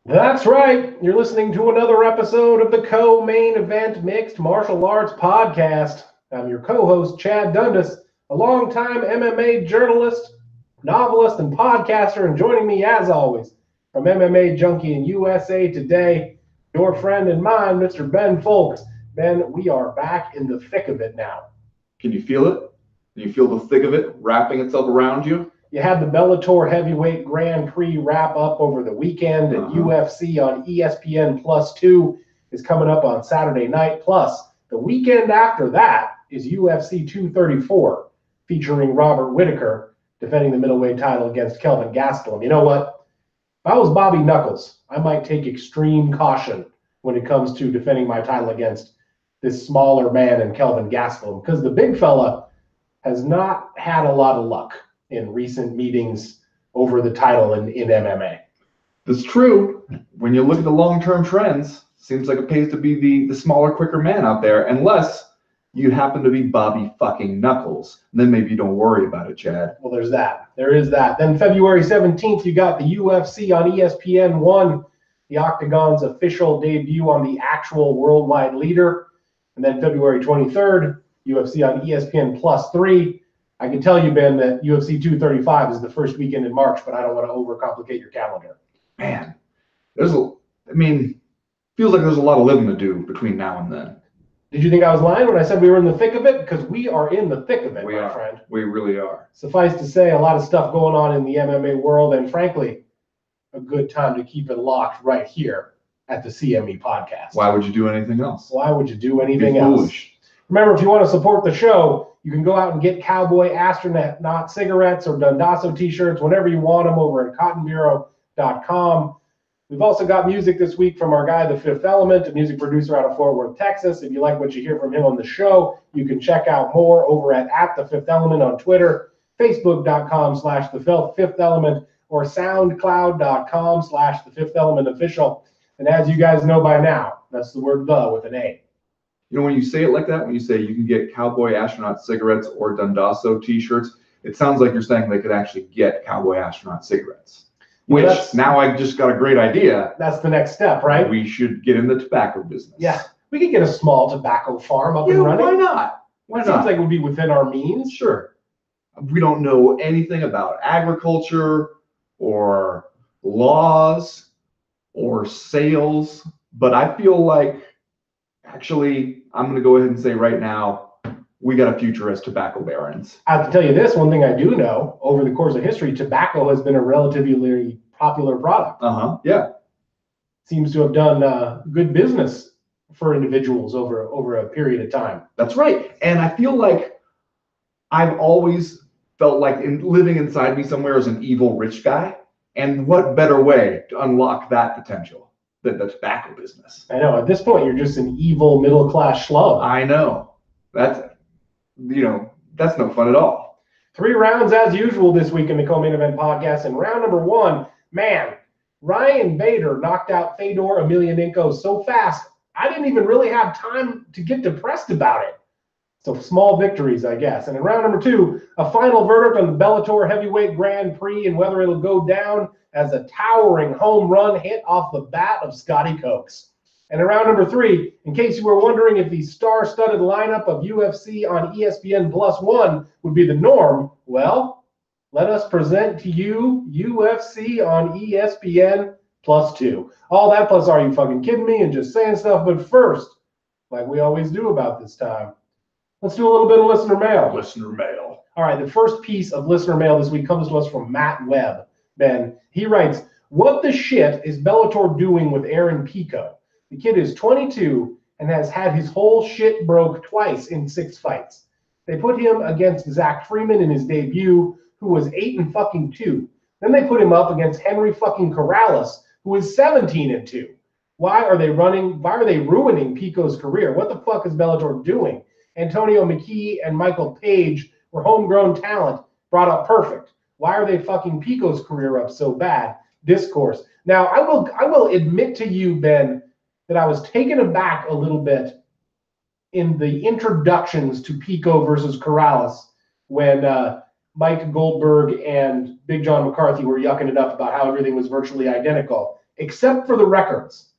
That's right. You're listening to another episode of the Co-Main Event Mixed Martial Arts Podcast. I'm your co-host, Chad Dundas, a longtime MMA journalist, novelist, and podcaster. And joining me, as always, from MMA Junkie in USA Today, your friend and mine, Mr. Ben Folks. Ben, we are back in the thick of it now. Can you feel it? Can you feel the thick of it wrapping itself around you? You had the Bellator Heavyweight Grand Prix wrap up over the weekend, and UFC on ESPN Plus 2 is coming up on Saturday night. Plus, the weekend after that is UFC 234, featuring Robert Whittaker defending the middleweight title against Kelvin Gastelum. You know what? If I was Bobby Knuckles, I might take extreme caution when it comes to defending my title against this smaller man in Kelvin Gastelum, because the big fella has not had a lot of luck in recent meetings over the title in MMA. That's true. When you look at the long-term trends, seems like it pays to be the smaller, quicker man out there, unless you happen to be Bobby fucking Knuckles. Then maybe you don't worry about it, Chad. Well, there's that. There is that. Then February 17th, you got the UFC on ESPN 1, the Octagon's official debut on the actual worldwide leader. And then February 23rd, UFC on ESPN Plus 3. I can tell you, Ben, that UFC 235 is the first weekend in March, but I don't want to overcomplicate your calendar. Man, feels like there's a lot of living to do between now and then. Did you think I was lying when I said we were in the thick of it? Because we are in the thick of it, my friend. We really are. Suffice to say, a lot of stuff going on in the MMA world, and frankly, a good time to keep it locked right here at the CME podcast. Why would you do anything else? Why would you do anything else? Foolish. Remember, if you want to support the show, you can go out and get Cowboy Astronaut cigarettes or Dundasso t-shirts, whenever you want them, over at cottonbureau.com. We've also got music this week from our guy, The Fifth Element, a music producer out of Fort Worth, Texas. If you like what you hear from him on the show, you can check out more over at The Fifth Element on Twitter, facebook.com/The Fifth Element, or soundcloud.com/The Fifth Element Official. And as you guys know by now, that's the word "the" with an A. You know, when you say it like that, when you say you can get Cowboy Astronaut cigarettes or Dundasso t-shirts, it sounds like you're saying they could actually get Cowboy Astronaut cigarettes. Which, now I just got a great idea. That's the next step, right? We should get in the tobacco business. Yeah, we could get a small tobacco farm up and running. Why not? Why not? Seems like it would be within our means. Sure. We don't know anything about agriculture or laws or sales, but I feel like, actually, I'm going to go ahead and say right now, we got a future as tobacco barons. I have to tell you this, one thing I do know, over the course of history, tobacco has been a relatively popular product. Yeah. Seems to have done good business for individuals over a period of time. That's right. And I feel like I've always felt like living inside me somewhere is an evil rich guy. And what better way to unlock that potential than the tobacco business? I know. At this point, you're just an evil middle-class schlub. I know. That's no fun at all. 3 rounds as usual this week in the Co-Main Event Podcast. And round number 1, man, Ryan Bader knocked out Fedor Emelianenko so fast, I didn't even really have time to get depressed about it. So small victories, I guess. And in round number 2, a final verdict on the Bellator Heavyweight Grand Prix and whether it'll go down as a towering home run hit off the bat of Scotty Cokes. And in round number 3, in case you were wondering if the star-studded lineup of UFC on ESPN Plus 1 would be the norm, well, let us present to you UFC on ESPN Plus 2. All that plus Are You Fucking Kidding Me? And just saying stuff. But first, like we always do about this time, let's do a little bit of listener mail. Listener mail. All right, the first piece of listener mail this week comes to us from Matt Webb. Ben, he writes, "What the shit is Bellator doing with Aaron Pico? The kid is 22 and has had his whole shit broke twice in 6 fights. They put him against Zach Freeman in his debut, who was 8-2. Then they put him up against Henry fucking Corrales, who is 17-2. Why are they ruining Pico's career? What the fuck is Bellator doing? Antonio McKee and Michael Page were homegrown talent, brought up perfect. Why are they fucking Pico's career up so bad? Discourse." Now, I will admit to you, Ben, that I was taken aback a little bit in the introductions to Pico versus Corrales when Mike Goldberg and Big John McCarthy were yucking it up about how everything was virtually identical. except for the records.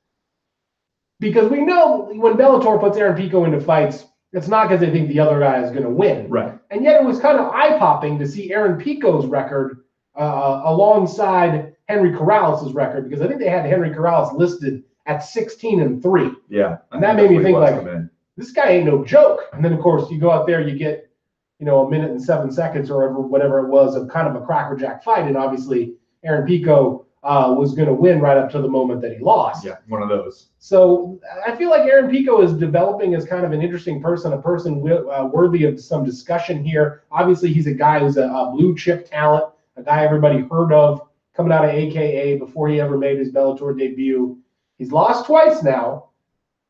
Because we know when Bellator puts Aaron Pico into fights, it's not because they think the other guy is going to win. Right. And yet it was kind of eye-popping to see Aaron Pico's record alongside Henry Corrales' record, because I think they had Henry Corrales listed at 16-3. Yeah. And that made me think, like, this guy ain't no joke. And then, of course, you go out there, you get, you know, 1 minute and 7 seconds or whatever it was of kind of a crackerjack fight. And obviously Aaron Pico was going to win right up to the moment that he lost. Yeah, one of those. So I feel like Aaron Pico is developing as kind of an interesting person, a person worthy of some discussion here. Obviously, he's a guy who's a blue chip talent, a guy everybody heard of coming out of AKA before he ever made his Bellator debut. He's lost twice now,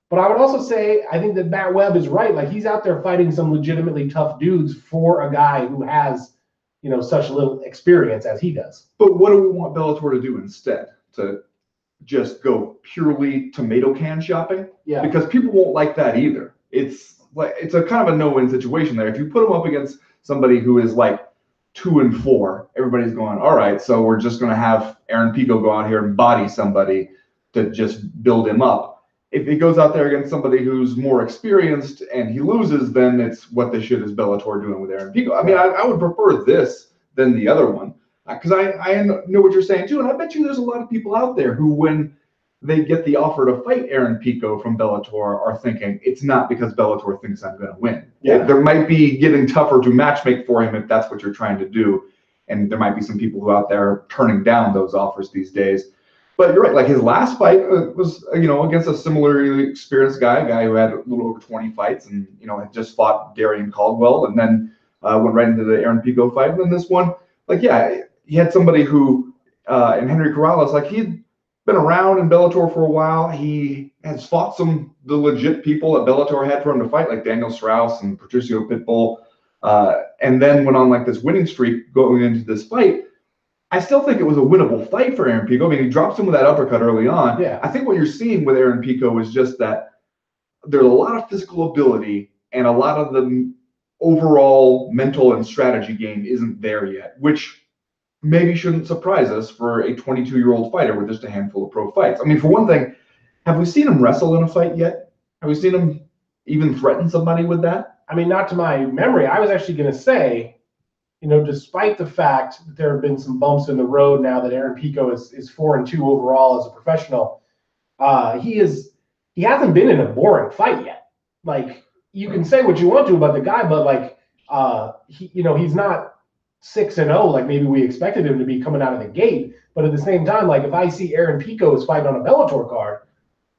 but I would also say I think that Matt Webb is right. Like, he's out there fighting some legitimately tough dudes for a guy who has, you know, such little experience as he does. But what do we want Bellator to do instead? To just go purely tomato can shopping? Yeah. Because people won't like that either. It's a kind of a no-win situation there. If you put them up against somebody who is like 2-4, everybody's going, all right, so we're just going to have Aaron Pico go out here and body somebody to just build him up. If he goes out there against somebody who's more experienced and he loses, then it's what the shit is Bellator doing with Aaron Pico. I mean, I would prefer this than the other one, because I know what you're saying too, and I bet you there's a lot of people out there who, when they get the offer to fight Aaron Pico from Bellator, are thinking it's not because Bellator thinks I'm going to win. Yeah. There might be getting tougher to matchmake for him if that's what you're trying to do, and there might be some people who out there are turning down those offers these days. But you're right. Like, his last fight was, you know, against a similarly experienced guy, a guy who had a little over 20 fights, and, you know, had just fought Darian Caldwell, and then went right into the Aaron Pico fight. And then this one, like, yeah, he had somebody who, and Henry Corrales, like, he'd been around in Bellator for a while. He has fought the legit people that Bellator had for him to fight, like Daniel Strauss and Patricio Pitbull, and then went on like this winning streak going into this fight. I still think it was a winnable fight for Aaron Pico. I mean, he drops him with that uppercut early on. Yeah. I think what you're seeing with Aaron Pico is just that there's a lot of physical ability, and a lot of the overall mental and strategy game isn't there yet, which maybe shouldn't surprise us for a 22-year-old fighter with just a handful of pro fights. I mean, for one thing, have we seen him wrestle in a fight yet? Have we seen him even threaten somebody with that? I mean, not to my memory. I was actually going to say, you know, despite the fact that there have been some bumps in the road now that Aaron Pico is 4-2 overall as a professional, he hasn't been in a boring fight yet. Like, you can say what you want to about the guy, but like, he's not 6-0 like maybe we expected him to be coming out of the gate. But at the same time, like, if I see Aaron Pico is fighting on a Bellator card,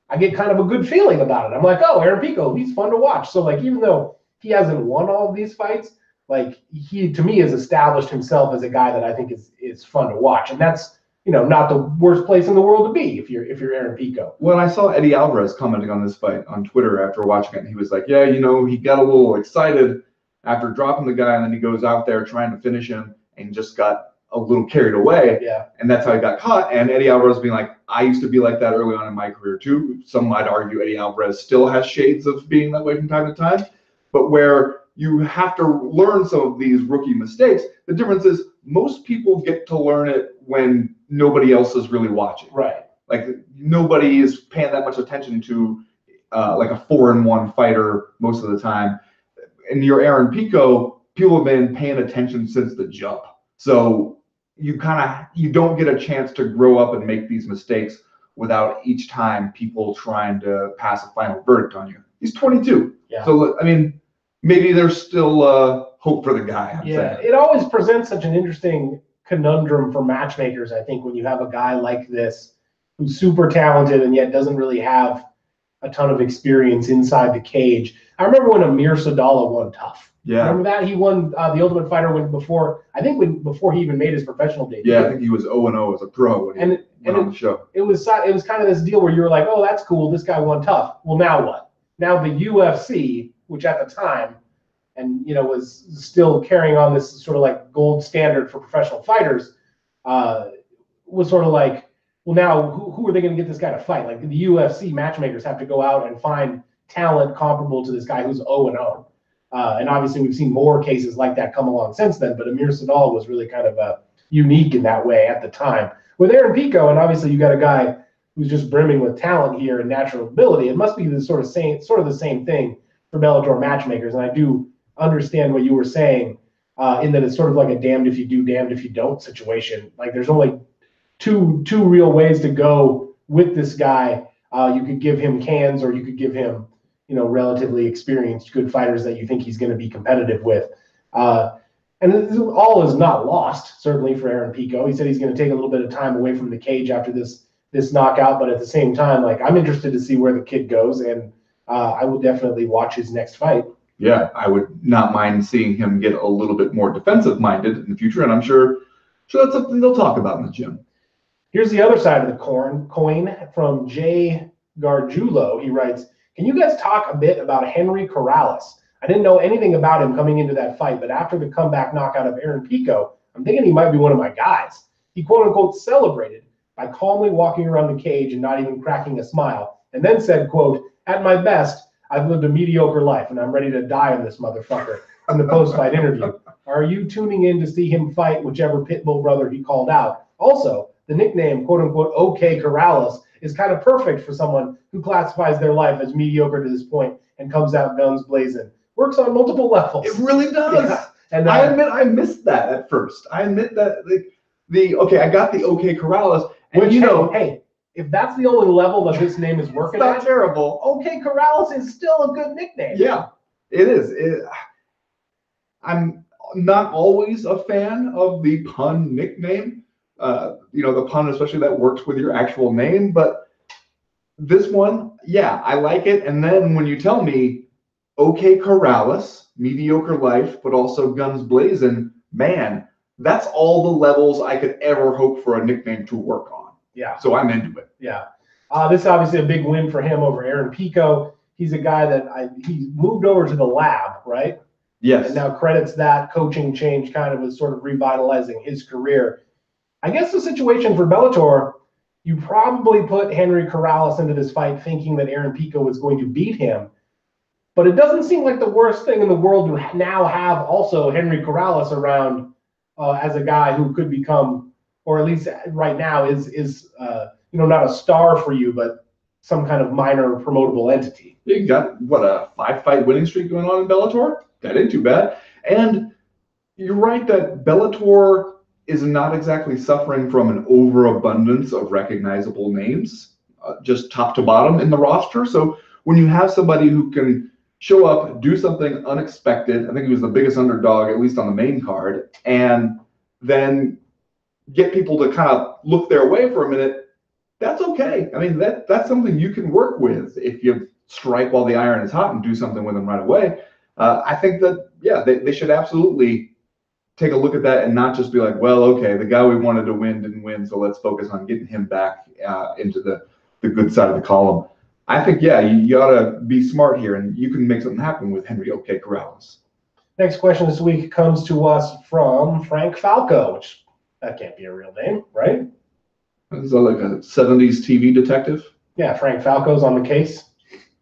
I get kind of a good feeling about it. I'm like, oh, Aaron Pico, he's fun to watch. So like, even though he hasn't won all of these fights, like, he, to me, has established himself as a guy that I think is fun to watch. And that's, you know, not the worst place in the world to be if you're Aaron Pico. When I saw Eddie Alvarez commenting on this fight on Twitter after watching it, he was like, yeah, you know, he got a little excited after dropping the guy, and then he goes out there trying to finish him and just got a little carried away. Yeah. And that's how he got caught. And Eddie Alvarez being like, I used to be like that early on in my career too. Some might argue Eddie Alvarez still has shades of being that way from time to time. But where you have to learn some of these rookie mistakes, the difference is most people get to learn it when nobody else is really watching. Right. Like, nobody is paying that much attention to like a 4-1 fighter most of the time. And your Aaron Pico, people have been paying attention since the jump. So you don't get a chance to grow up and make these mistakes without each time people trying to pass a final verdict on you. He's 22. Yeah. So, I mean, maybe there's still hope for the guy. I'm saying. It always presents such an interesting conundrum for matchmakers, I think, when you have a guy like this who's super talented and yet doesn't really have a ton of experience inside the cage. I remember when Amir Sadallah won tough. Yeah. Remember that? He won the Ultimate Fighter before he even made his professional debut. Yeah, I think he was 0-0 as a pro when he went on the show. It was kind of this deal where you were like, oh, that's cool. This guy won tough. Well, now what? Now the UFC, which at the time, and you know, was still carrying on this sort of like gold standard for professional fighters, was sort of like, well, now who are they going to get this guy to fight? Like, the UFC matchmakers have to go out and find talent comparable to this guy who's 0-0. And obviously we've seen more cases like that come along since then, but Amir Sadallah was really kind of unique in that way at the time. With Aaron Pico, and obviously you got a guy who's just brimming with talent here and natural ability. It must be the sort of the same thing for Bellator matchmakers. And I do understand what you were saying in that it's sort of like a damned if you do, damned if you don't situation. Like there's only two real ways to go with this guy. You could give him cans, or you could give him, relatively experienced, good fighters that you think he's going to be competitive with. And all is not lost, certainly, for Aaron Pico. He said he's going to take a little bit of time away from the cage after this knockout, but at the same time, like, I'm interested to see where the kid goes, and I will definitely watch his next fight. Yeah, I would not mind seeing him get a little bit more defensive-minded in the future, and I'm sure that's something they'll talk about in the gym. Here's the other side of the coin from Jay Gargiulo. He writes, can you guys talk a bit about Henry Corrales? I didn't know anything about him coming into that fight, but after the comeback knockout of Aaron Pico, I'm thinking he might be one of my guys. He quote-unquote celebrated by calmly walking around the cage and not even cracking a smile, and then said, quote, at my best, I've lived a mediocre life, and I'm ready to die on this motherfucker, in the post-fight interview. Are you tuning in to see him fight whichever Pitbull brother he called out? Also, the nickname, quote-unquote, OK Corrales, is kind of perfect for someone who classifies their life as mediocre to this point and comes out guns blazing. Works on multiple levels. It really does. Yeah. And I admit I missed that at first. I admit that I got the OK Corrales, and which, hey, if that's the only level that this name is working at, terrible. OK Corrales is still a good nickname. Yeah, it is. I'm not always a fan of the pun nickname. The pun, especially that works with your actual name, but this one, yeah, I like it. And then when you tell me OK Corrales, mediocre life, but also guns blazing, man, that's all the levels I could ever hope for a nickname to work on. Yeah. So I'm into it. Yeah. This is obviously a big win for him over Aaron Pico. He's a guy that he moved over to the lab, right? Yes. And now credits that coaching change kind of as sort of revitalizing his career. I guess the situation for Bellator, you probably put Henry Corrales into this fight thinking that Aaron Pico was going to beat him. But it doesn't seem like the worst thing in the world to now have also Henry Corrales around as a guy who could become, or at least right now is not a star for you, but some kind of minor promotable entity. You got, a 5-fight winning streak going on in Bellator? That ain't too bad. And you're right that Bellator is not exactly suffering from an overabundance of recognizable names, just top to bottom in the roster. So when you have somebody who can show up, do something unexpected, I think he was the biggest underdog, at least on the main card, and then get people to kind of look their way for a minute, that's okay. I mean, that's something you can work with if you strike while the iron is hot and do something with them right away. I think that, yeah, they should absolutely take a look at that and not just be like, well, okay, the guy we wanted to win didn't win, so let's focus on getting him back into the good side of the column. I think, yeah, you ought to be smart here, and you can make something happen with Henry OK Corrales. Next question this week comes to us from Frank Falco, which that can't be a real name, right? Is that like a 70s TV detective? Yeah, Frank Falco's on the case.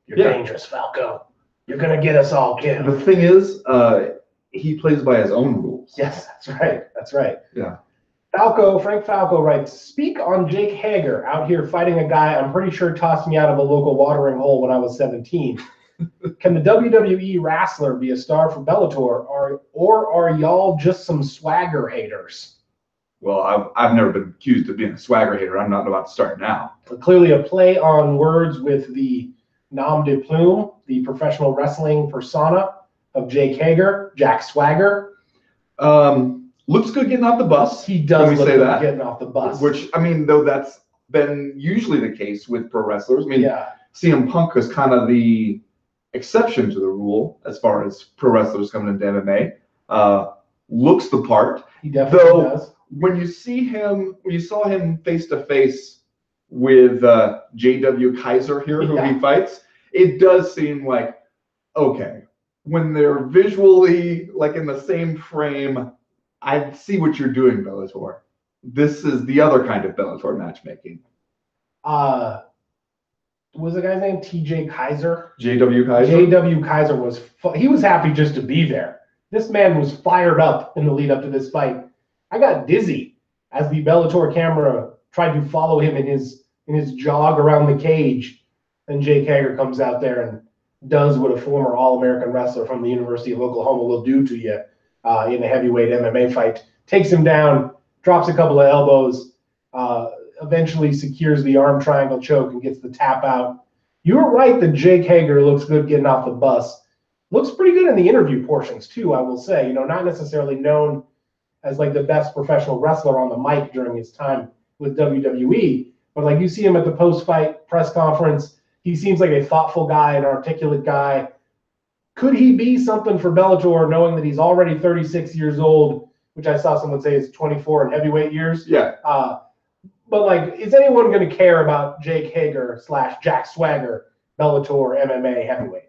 You're dangerous, Falco. You're going to get us all killed. The thing is, he plays by his own rules. Yes, that's right. That's right. Yeah. Frank Falco writes, speak on Jake Hager out here fighting a guy I'm pretty sure tossed me out of a local watering hole when I was 17. Can the WWE wrestler be a star for Bellator, or are y'all just some swagger haters? Well, I've never been accused of being a swagger hater. I'm not about to start now. But clearly a play on words with the nom de plume, the professional wrestling persona of Jake Hager, Jack Swagger. Looks good getting off the bus. He does look good getting off the bus. Which, I mean, though that's been usually the case with pro wrestlers. I mean, CM Punk is kind of the exception to the rule as far as pro wrestlers coming into MMA. Looks the part. He definitely does. When you saw him face to face with J.W. Kaiser here, who he fights, it does seem like, okay, when they're visually like in the same frame, I see what you're doing, Bellator. This is the other kind of Bellator matchmaking. Was the guy's name T.J. Kaiser? J.W. Kaiser? J.W. Kaiser he was happy just to be there. This man was fired up in the lead up to this fight. I got dizzy as the Bellator camera tried to follow him in his in his jog around the cage, and Jake Hager comes out there and does what a former All-American wrestler from the University of Oklahoma will do to you in a heavyweight MMA fight. Takes him down, drops a couple of elbows, eventually secures the arm triangle choke and gets the tap out. You were right that Jake Hager looks good getting off the bus. Looks pretty good in the interview portions too, I will say. Not necessarily known as like the best professional wrestler on the mic during his time with WWE, but like you see him at the post-fight press conference, he seems like a thoughtful guy, an articulate guy. Could he be something for Bellator, knowing that he's already 36 years old, which I saw someone say is 24 in heavyweight years? Yeah. But like, is anyone going to care about Jake Hager / Jack Swagger, Bellator MMA heavyweight?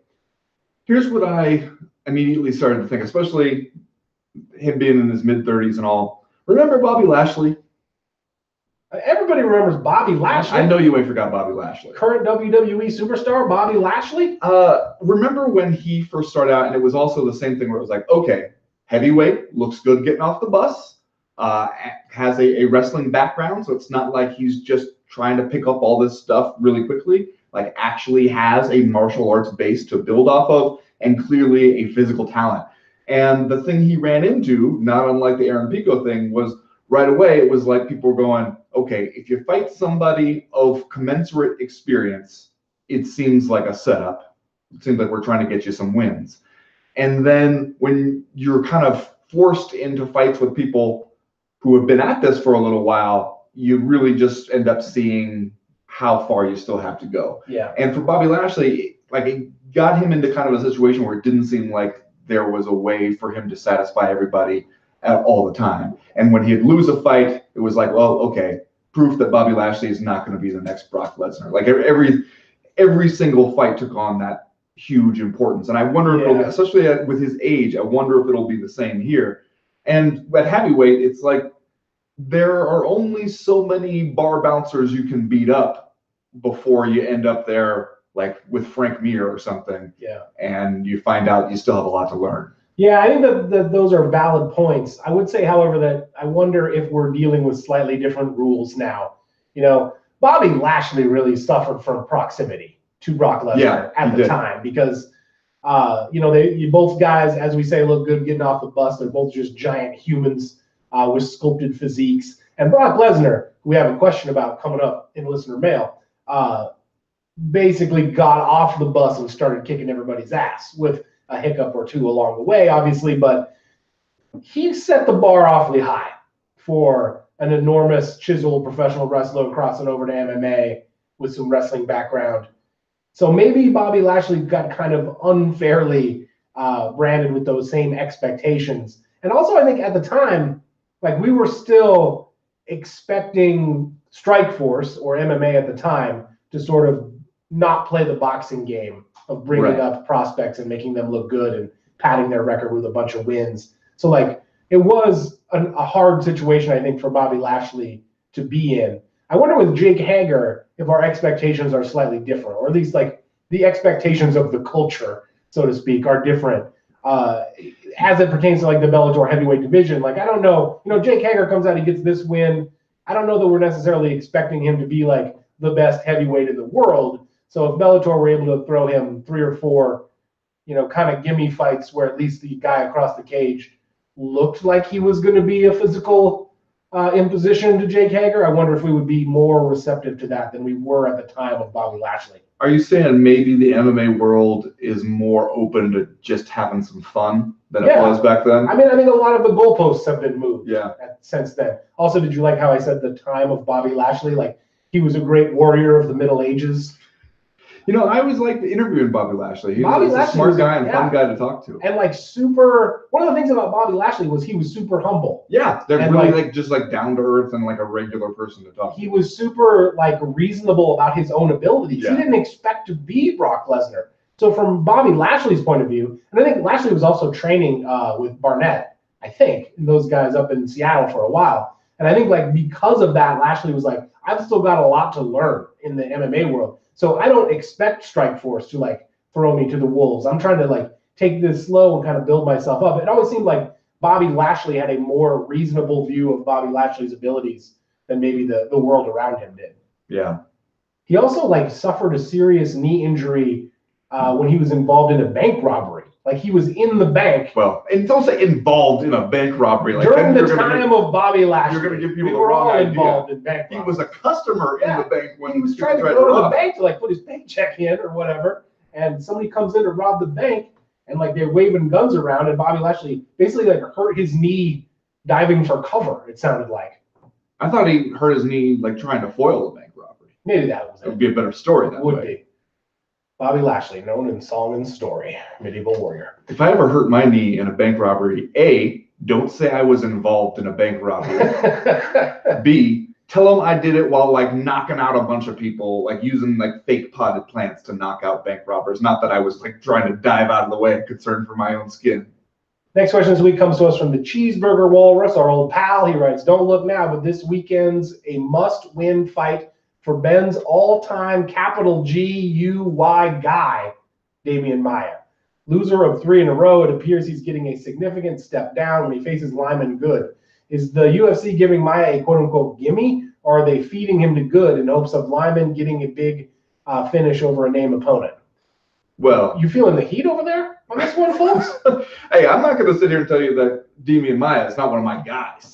Here's what I immediately started to think, especially him being in his mid-30s and all. Remember Bobby Lashley? Everybody remembers Bobby Lashley. I know you ain't forgot Bobby Lashley. Current WWE superstar Bobby Lashley? Remember when he first started out, and it was also the same thing where it was like, okay, heavyweight, looks good getting off the bus, has a wrestling background, so it's not like he's just trying to pick up all this stuff really quickly, like actually has a martial arts base to build off of, and clearly a physical talent. And the thing he ran into, not unlike the Aaron Pico thing, was right away, it was like people were going, okay, if you fight somebody of commensurate experience, it seems like a setup. It seems like we're trying to get you some wins. And then when you're kind of forced into fights with people who have been at this for a little while, you really just end up seeing how far you still have to go. Yeah. And for Bobby Lashley, like, it got him into kind of a situation where it didn't seem like there was a way for him to satisfy everybody at all the time. And when he'd lose a fight, it was like, well, okay, proof that Bobby Lashley is not going to be the next Brock Lesnar. Like every single fight took on that huge importance. And I wonder, if especially with his age, I wonder if it'll be the same here. And at heavyweight, it's like there are only so many bar bouncers you can beat up before you end up there, like with Frank Mir or something. Yeah. And you find out you still have a lot to learn. Yeah, I think that those are valid points. I would say, however, that I wonder if we're dealing with slightly different rules now. Bobby Lashley really suffered from proximity to Brock Lesnar at the time because, both guys, as we say, look good getting off the bus. They're both just giant humans with sculpted physiques. And Brock Lesnar, who we have a question about coming up in listener mail, basically got off the bus and started kicking everybody's ass with a hiccup or two along the way, obviously, but he set the bar awfully high for an enormous chiseled professional wrestler crossing over to MMA with some wrestling background. So maybe Bobby Lashley got kind of unfairly branded with those same expectations. And also, I think at the time, like, we were still expecting Strikeforce or MMA at the time to sort of not play the boxing game of bringing up prospects and making them look good and padding their record with a bunch of wins. So, like, it was a hard situation, I think, for Bobby Lashley to be in. I wonder with Jake Hager if our expectations are slightly different, or at least, like, the expectations of the culture, so to speak, are different as it pertains to, like, the Bellator heavyweight division. Like, I don't know. Jake Hager comes out, he gets this win. I don't know that we're necessarily expecting him to be, like, the best heavyweight in the world. So if Bellator were able to throw him 3 or 4, kind of gimme fights where at least the guy across the cage looked like he was going to be a physical imposition to Jake Hager, I wonder if we would be more receptive to that than we were at the time of Bobby Lashley. Are you saying maybe the MMA world is more open to just having some fun than it was back then? I mean, I think a lot of the goalposts have been moved since then. Also, did you like how I said the time of Bobby Lashley? Like, he was a great warrior of the Middle Ages. I always liked interviewing Bobby Lashley. He was a smart guy and fun guy to talk to. And like one of the things about Bobby Lashley was he was super humble. Yeah, they're really just down to earth and like a regular person to talk to. He was super like reasonable about his own abilities. Yeah. He didn't expect to be Brock Lesnar. So from Bobby Lashley's point of view, and I think Lashley was also training with Barnett, I think, those guys up in Seattle for a while. And I think like because of that, Lashley was like, I've still got a lot to learn in the MMA world. So I don't expect Strikeforce to like throw me to the wolves. I'm trying to like take this slow and kind of build myself up. It always seemed like Bobby Lashley had a more reasonable view of Bobby Lashley's abilities than maybe the world around him did. Yeah. He also like suffered a serious knee injury when he was involved in a bank robbery. Like he was in the bank. Well, and don't say involved in a bank robbery. Like during the time of Bobby Lashley. You're going to give people we the were wrong all idea. involved in bank He robberies. was a customer in the bank when he was trying to go to the bank to like put his paycheck in or whatever, and somebody comes in to rob the bank, and like they're waving guns around, and Bobby Lashley basically like hurt his knee diving for cover. It sounded like. I thought he hurt his knee like trying to foil a bank robbery. Maybe that was it. It would be a better story that would way. Be. Bobby Lashley, known in song and story, medieval warrior. If I ever hurt my knee in a bank robbery, A, don't say I was involved in a bank robbery. B, tell them I did it while like knocking out a bunch of people, like using like fake potted plants to knock out bank robbers. Not that I was like trying to dive out of the way, concerned for my own skin. Next question this week comes to us from the Cheeseburger Walrus, our old pal. He writes, don't look now, but this weekend's a must-win fight for Ben's all-time capital G-U-Y guy, Damian Maia. Loser of 3 in a row, it appears he's getting a significant step down when he faces Lyman Good. Is the UFC giving Maia a quote-unquote gimme, or are they feeding him to Good in hopes of Lyman getting a big finish over a name opponent? Well, you feeling the heat over there on this one, folks? Hey, I'm not going to sit here and tell you that Damian Maia is not one of my guys.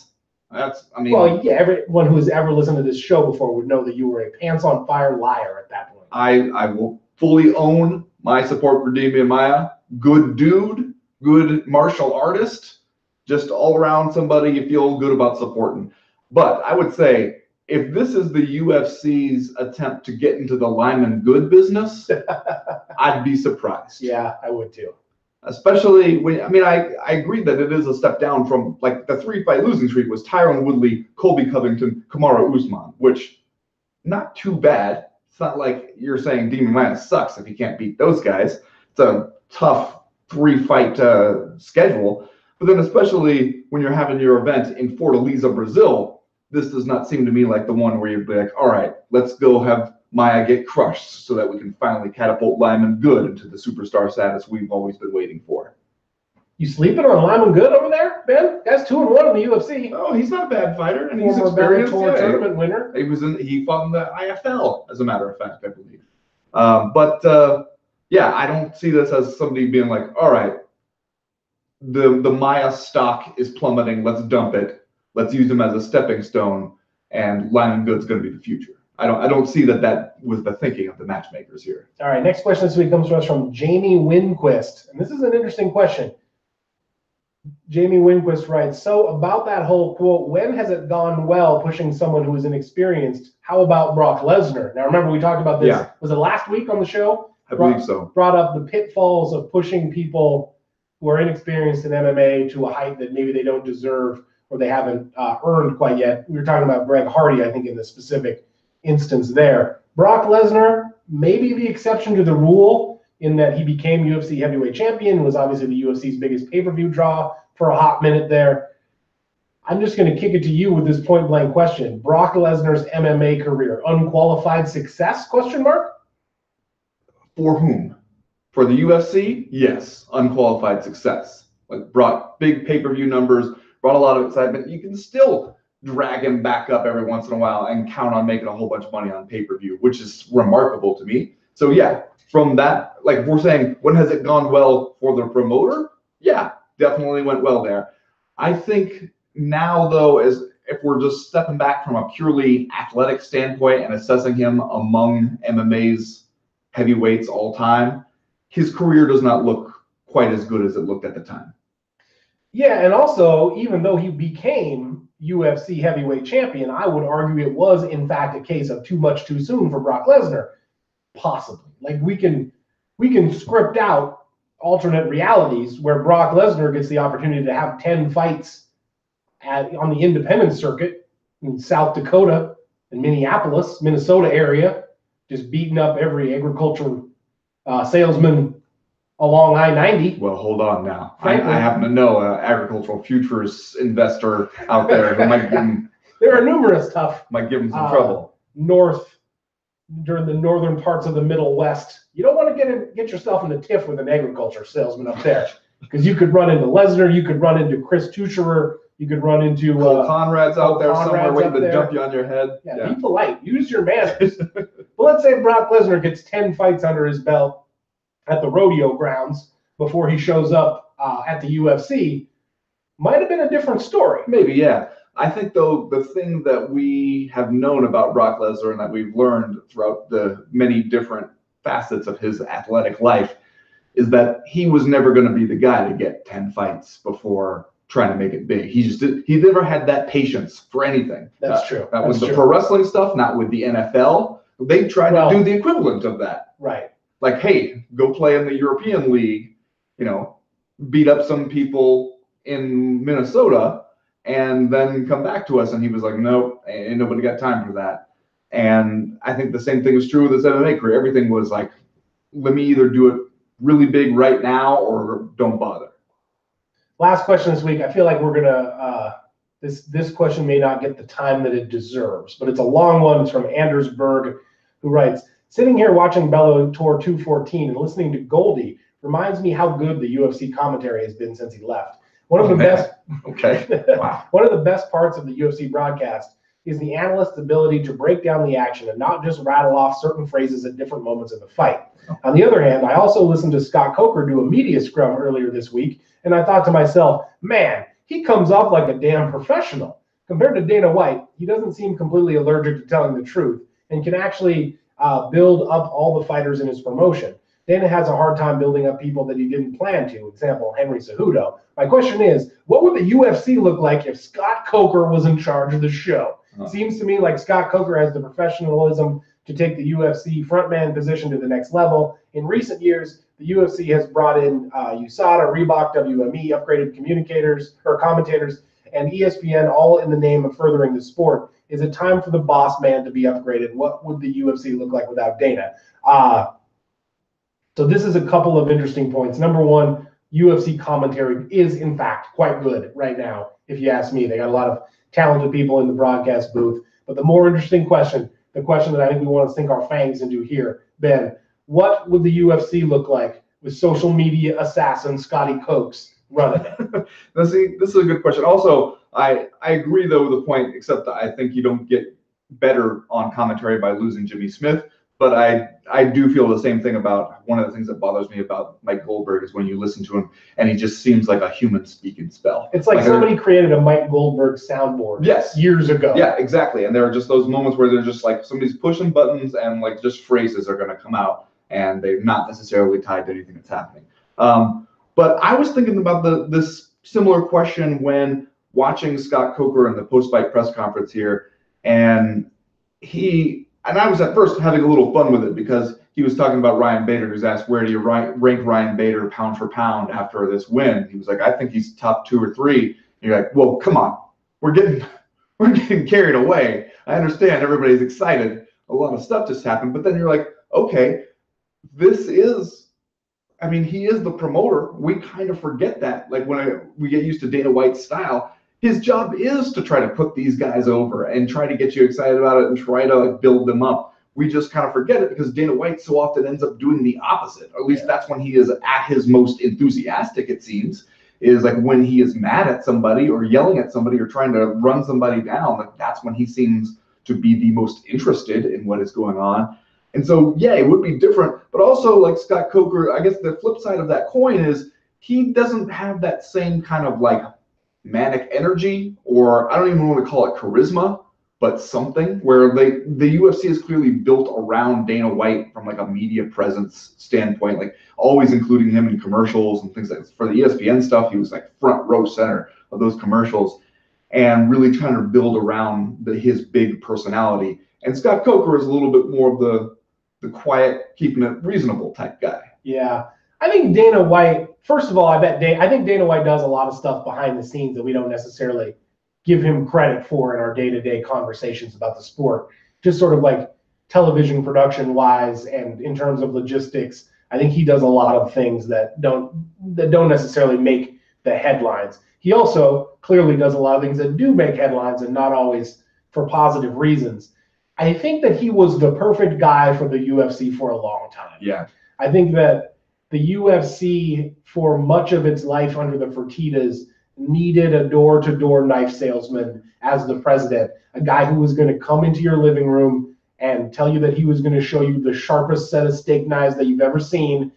Well, yeah, everyone who has ever listened to this show before would know that you were a pants-on-fire liar at that point. I will fully own my support for Damian Maia. Good dude, good martial artist, just all around somebody you feel good about supporting. But I would say, if this is the UFC's attempt to get into the Lyman Good business, I'd be surprised. Yeah, I would too. Especially when, I agree that it is a step down from, like, the 3-fight losing streak was Tyron Woodley, Colby Covington, Kamaru Usman, which, not too bad. It's not like you're saying Damian Maia sucks if he can't beat those guys. It's a tough 3-fight schedule. But then especially when you're having your event in Fortaleza, Brazil, this does not seem to me like the one where you'd be like, all right, let's go have Maia get crushed so that we can finally catapult Lyman Good into the superstar status we've always been waiting for. You sleeping on Lyman Good over there, Ben? That's 2-1 in the UFC. Oh, he's not a bad fighter, and he's Former experienced. tournament winner. He fought in the IFL, as a matter of fact, I believe. Yeah, I don't see this as somebody being like, all right, the Maia stock is plummeting. Let's dump it. Let's use him as a stepping stone, and Lyman Good's going to be the future. I don't see that was the thinking of the matchmakers here. All right, next question this week comes to us from Jamie Winquist, and this is an interesting question. Jamie Winquist writes, so about that whole quote, when has it gone well pushing someone who is inexperienced? How about Brock Lesnar? Now, remember we talked about this. Yeah. Was it last week on the show? I believe so. Brought up the pitfalls of pushing people who are inexperienced in MMA to a height that maybe they don't deserve or they haven't earned quite yet. We were talking about Greg Hardy, I think, in the specific instance there. Brock Lesnar, maybe the exception to the rule in that he became UFC heavyweight champion, was obviously the UFC's biggest pay-per-view draw for a hot minute there. I'm just going to kick it to you with this point-blank question. Brock Lesnar's MMA career, unqualified success, question mark? For whom? For the UFC? Yes, unqualified success. Like, brought big pay-per-view numbers, brought a lot of excitement. You can still drag him back up every once in a while and count on making a whole bunch of money on pay-per-view, which is remarkable to me. So yeah, from that, like, if we're saying, when has it gone well for the promoter? Yeah, definitely went well there. I think now, though, if we're just stepping back from a purely athletic standpoint and assessing him among MMA's heavyweights all time, his career does not look quite as good as it looked at the time. Yeah, and also, even though he became UFC heavyweight champion, I would argue it was, in fact, a case of too much too soon for Brock Lesnar. Possibly. Like, we can script out alternate realities where Brock Lesnar gets the opportunity to have 10 fights on the independent circuit in South Dakota and Minneapolis, Minnesota area, just beating up every agricultural salesman along I-90. Well, hold on now. I happen to know an agricultural futures investor out there who might give him. There are numerous tough. Might give him some trouble. During the northern parts of the Middle West, you don't want to get yourself in a tiff with an agriculture salesman up there, because you could run into Lesnar, you could run into Chris Tucherer, You could run into Cole Conrad's out there somewhere Conrad's waiting up to there. jump you on your head. Yeah, be polite. Use your manners. But let's say Brock Lesnar gets 10 fights under his belt at the rodeo grounds before he shows up at the UFC. Might have been a different story. Maybe, yeah. I think, though, the thing that we have known about Brock Lesnar and that we've learned throughout the many different facets of his athletic life is that he was never going to be the guy to get 10 fights before trying to make it big. He never had that patience for anything. That's true. That was the pro wrestling stuff, not with the NFL. They tried to do the equivalent of that. Right. Like, hey, go play in the European League, beat up some people in Minnesota, and then come back to us. And he was like, nope, ain't nobody got time for that. And I think the same thing was true with his MMA career. Everything was like, let me either do it really big right now or don't bother. Last question this week. I feel like we're gonna this question may not get the time that it deserves, but it's a long one. It's from Anders Berg, who writes, sitting here watching Bellator 214 and listening to Goldie reminds me how good the UFC commentary has been since he left. One of the best Wow. One of the best parts of the UFC broadcast is the analyst's ability to break down the action and not just rattle off certain phrases at different moments of the fight. On the other hand, I also listened to Scott Coker do a media scrum earlier this week, and I thought to myself, man, he comes off like a damn professional. Compared to Dana White, he doesn't seem completely allergic to telling the truth and can actually build up all the fighters in his promotion. Dana has a hard time building up people that he didn't plan to. Example, Henry Cejudo. My question is, what would the UFC look like if Scott Coker was in charge of the show? Seems to me like Scott Coker has the professionalism to take the UFC frontman position to the next level. In recent years, the UFC has brought in USADA, Reebok, WME, upgraded communicators or commentators, and ESPN, all in the name of furthering the sport. Is it time for the boss man to be upgraded? What would the UFC look like without Dana? So this is a couple of interesting points. Number one, UFC commentary is, in fact, quite good right now, if you ask me. They got a lot of talented people in the broadcast booth. But the more interesting question, the question that I think we want to sink our fangs into here, Ben, what would the UFC look like with social media assassin Scotty Cokes running it? This is a good question. Also, I agree, though, with the point, except that I think you don't get better on commentary by losing Jimmy Smith. But I do feel the same thing about one of the things that bothers me about Mike Goldberg is when you listen to him and he just seems like a human speaking spell. It's like somebody created a Mike Goldberg soundboard years ago. Yeah, exactly. And there are just those moments where they're just like somebody's pushing buttons and like just phrases are going to come out and they're not necessarily tied to anything that's happening. But I was thinking about this similar question when watching Scott Coker in the post-fight press conference here, and I was at first having a little fun with it because he was talking about Ryan Bader, who's asked, where do you rank Ryan Bader pound for pound after this win? He was like, I think he's top 2 or 3. And you're like, well, come on. We're getting carried away. I understand everybody's excited. A lot of stuff just happened. But then you're like, okay, he is the promoter. We kind of forget that. Like when we get used to Dana White's style, his job is to try to put these guys over and try to get you excited about it and try to like build them up. We just kind of forget it because Dana White so often ends up doing the opposite. Or at least that's when he is at his most enthusiastic, it seems, is like when he is mad at somebody or yelling at somebody or trying to run somebody down. Like that's when he seems to be the most interested in what is going on. And so, yeah, it would be different. But also, like Scott Coker, I guess the flip side of that coin is he doesn't have that same kind of like manic energy, or I don't even want to call it charisma, but something where the UFC is clearly built around Dana White from like a media presence standpoint, like always including him in commercials and things like that. For the ESPN stuff, he was like front row center of those commercials and really trying to build around his big personality. And Scott Coker is a little bit more of the quiet, keeping it reasonable type guy. Yeah. I think Dana White, first of all, I think Dana White does a lot of stuff behind the scenes that we don't necessarily give him credit for in our day-to-day conversations about the sport. Just sort of like television production wise and in terms of logistics, I think he does a lot of things that don't necessarily make the headlines. He also clearly does a lot of things that do make headlines and not always for positive reasons. I think that he was the perfect guy for the UFC for a long time. Yeah. I think that the UFC, for much of its life under the Fertittas, needed a door-to-door knife salesman as the president, a guy who was going to come into your living room and tell you that he was going to show you the sharpest set of steak knives that you've ever seen,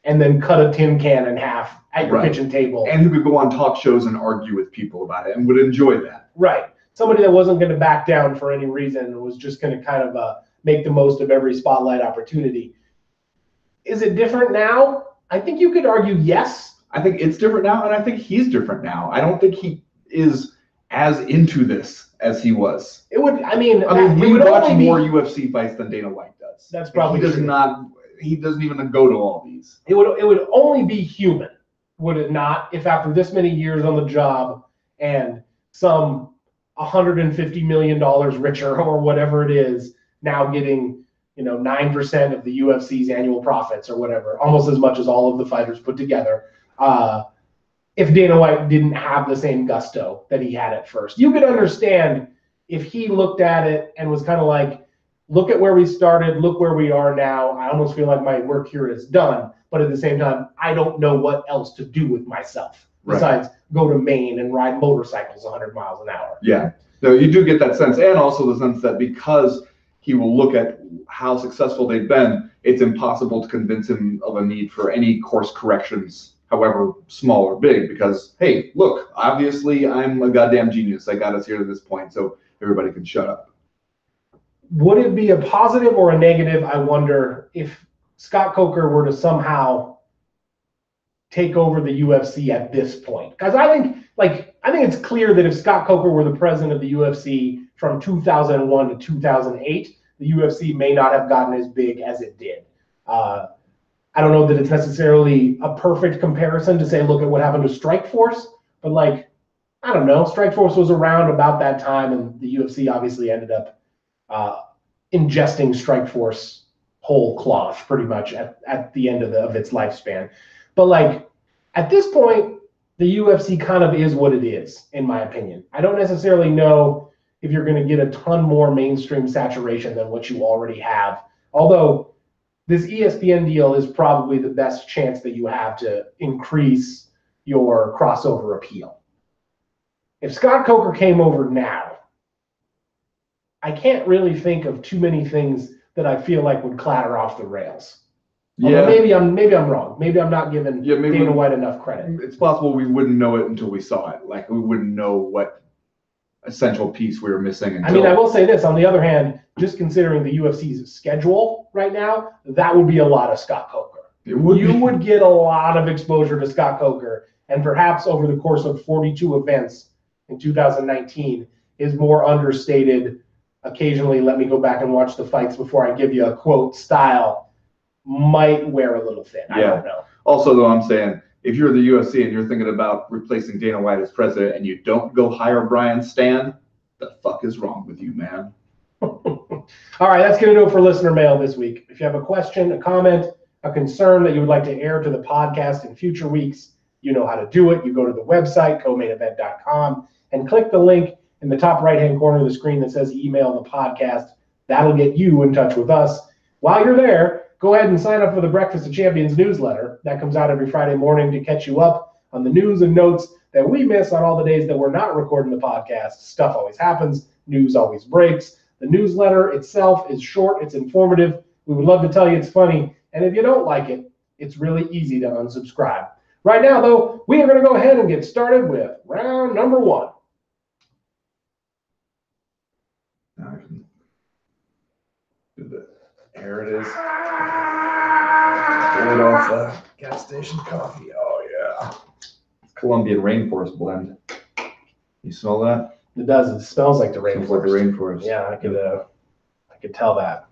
and then cut a tin can in half at your kitchen table. And who could go on talk shows and argue with people about it and would enjoy that. Right. Somebody that wasn't going to back down for any reason and was just going to kind of make the most of every spotlight opportunity. Is it different now? I think you could argue yes. I think it's different now, and I think he's different now. I don't think he is as into this as he was. It would. We watch more UFC fights than Dana White does. That's probably true. He doesn't even go to all these. It would only be human, would it not? If after this many years on the job and some $150 million richer or whatever it is, now getting 9% of the UFC's annual profits or whatever, almost as much as all of the fighters put together. If Dana White didn't have the same gusto that he had at first, you could understand if he looked at it and was kind of like, look at where we started, look where we are now. I almost feel like my work here is done. But at the same time, I don't know what else to do with myself besides go to Maine and ride motorcycles 100 miles an hour. Yeah. So you do get that sense, and also the sense that because he will look at how successful they've been, it's impossible to convince him of a need for any course corrections, however small or big, because, hey, look, obviously I'm a goddamn genius. I got us here to this point, so everybody can shut up. Would it be a positive or a negative, I wonder, if Scott Coker were to somehow take over the UFC at this point? Because I think it's clear that if Scott Coker were the president of the UFC from 2001 to 2008, the UFC may not have gotten as big as it did. I don't know that it's necessarily a perfect comparison to say, look at what happened to Strikeforce, but I don't know. Strikeforce was around about that time, and the UFC obviously ended up ingesting Strikeforce whole cloth pretty much at the end of its lifespan. But at this point, the UFC kind of is what it is, in my opinion. I don't necessarily know if you're going to get a ton more mainstream saturation than what you already have. Although this ESPN deal is probably the best chance that you have to increase your crossover appeal. If Scott Coker came over now, I can't really think of too many things that I feel like would clatter off the rails. Yeah. Although maybe I'm wrong. Maybe I'm not giving Dana White enough credit. It's possible we wouldn't know it until we saw it. We wouldn't know what essential piece we were missing. I will say this. On the other hand, just considering the UFC's schedule right now, that would be a lot of Scott Coker. You would get a lot of exposure to Scott Coker, and perhaps over the course of 42 events in 2019, his more understated, occasionally let me go back and watch the fights before I give you a quote style might wear a little thin. I don't know. Also, though, I'm saying, if you're the UFC and you're thinking about replacing Dana White as president and you don't go hire Brian Stan, the fuck is wrong with you, man? All right, that's going to do it for listener mail this week. If you have a question, a comment, a concern that you would like to air to the podcast in future weeks, you know how to do it. You go to the website, comainevent.com, and click the link in the top right-hand corner of the screen that says email the podcast. That'll get you in touch with us. While you're there, go ahead and sign up for the Breakfast of Champions newsletter. That comes out every Friday morning to catch you up on the news and notes that we miss on all the days that we're not recording the podcast. Stuff always happens. News always breaks. The newsletter itself is short. It's informative. We would love to tell you it's funny. And if you don't like it, it's really easy to unsubscribe. Right now, though, we are going to go ahead and get started with round number 1. Now I can do the. Here it is. Pull it off the gas station coffee. Oh, yeah. It's Colombian rainforest blend. You smell that? It does. It smells like the rainforest. Smells like the rainforest. Yeah, I could tell that.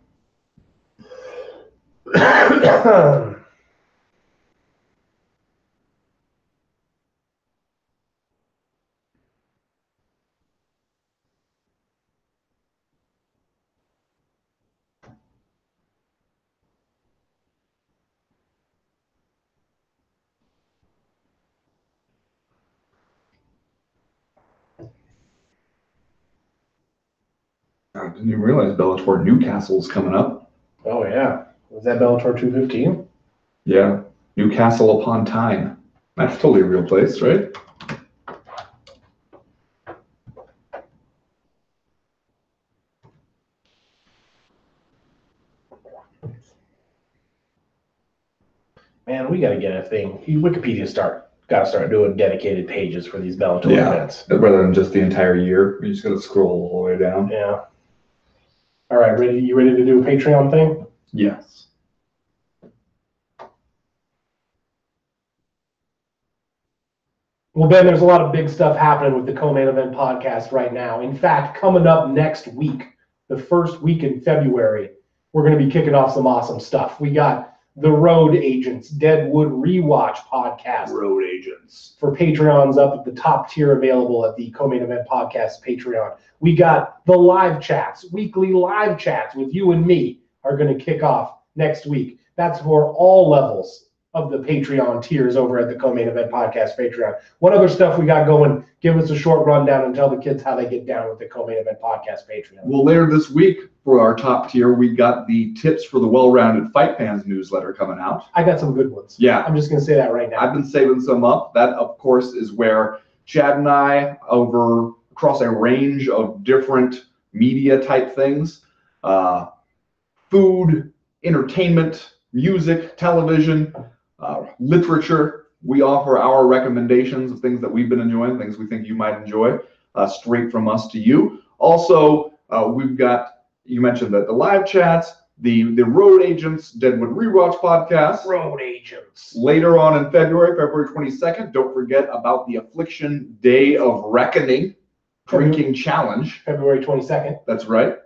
I didn't even realize Bellator Newcastle's coming up. Oh, yeah. Was that Bellator 215? Yeah. Newcastle upon Tyne. That's totally a real place, right? Man, we got to get a thing. Wikipedia got to start doing dedicated pages for these Bellator events. Rather than just the entire year. You just got to scroll all the way down. Yeah. All right, ready? You ready to do a Patreon thing? Yes. Well, Ben, there's a lot of big stuff happening with the Co-Main Event podcast right now. In fact, coming up next week, the first week in February, we're going to be kicking off some awesome stuff. We got the Road Agents Deadwood Rewatch podcast. Road Agents. For Patreons up at the top tier available at the Co-Main Event podcast Patreon. We got the live chats, weekly live chats with you and me are going to kick off next week. That's for all levels of the Patreon tiers over at the Co-Main Event Podcast Patreon. What other stuff we got going? Give us a short rundown and tell the kids how they get down with the Co-Main Event Podcast Patreon. Well, later this week for our top tier, we got the Tips for the Well-Rounded Fight Fans newsletter coming out. I got some good ones. Yeah. I'm just going to say that right now. I've been saving some up. That, of course, is where Chad and I, across a range of different media type things, food, entertainment, music, television, literature. We offer our recommendations of things that we've been enjoying, things we think you might enjoy, straight from us to you. Also, we've got, you mentioned that the live chats, the Road Agents Deadwood Rewatch podcast. Road Agents. Later on in February 22nd, don't forget about the Affliction Day of Reckoning drinking challenge. February 22nd. That's right.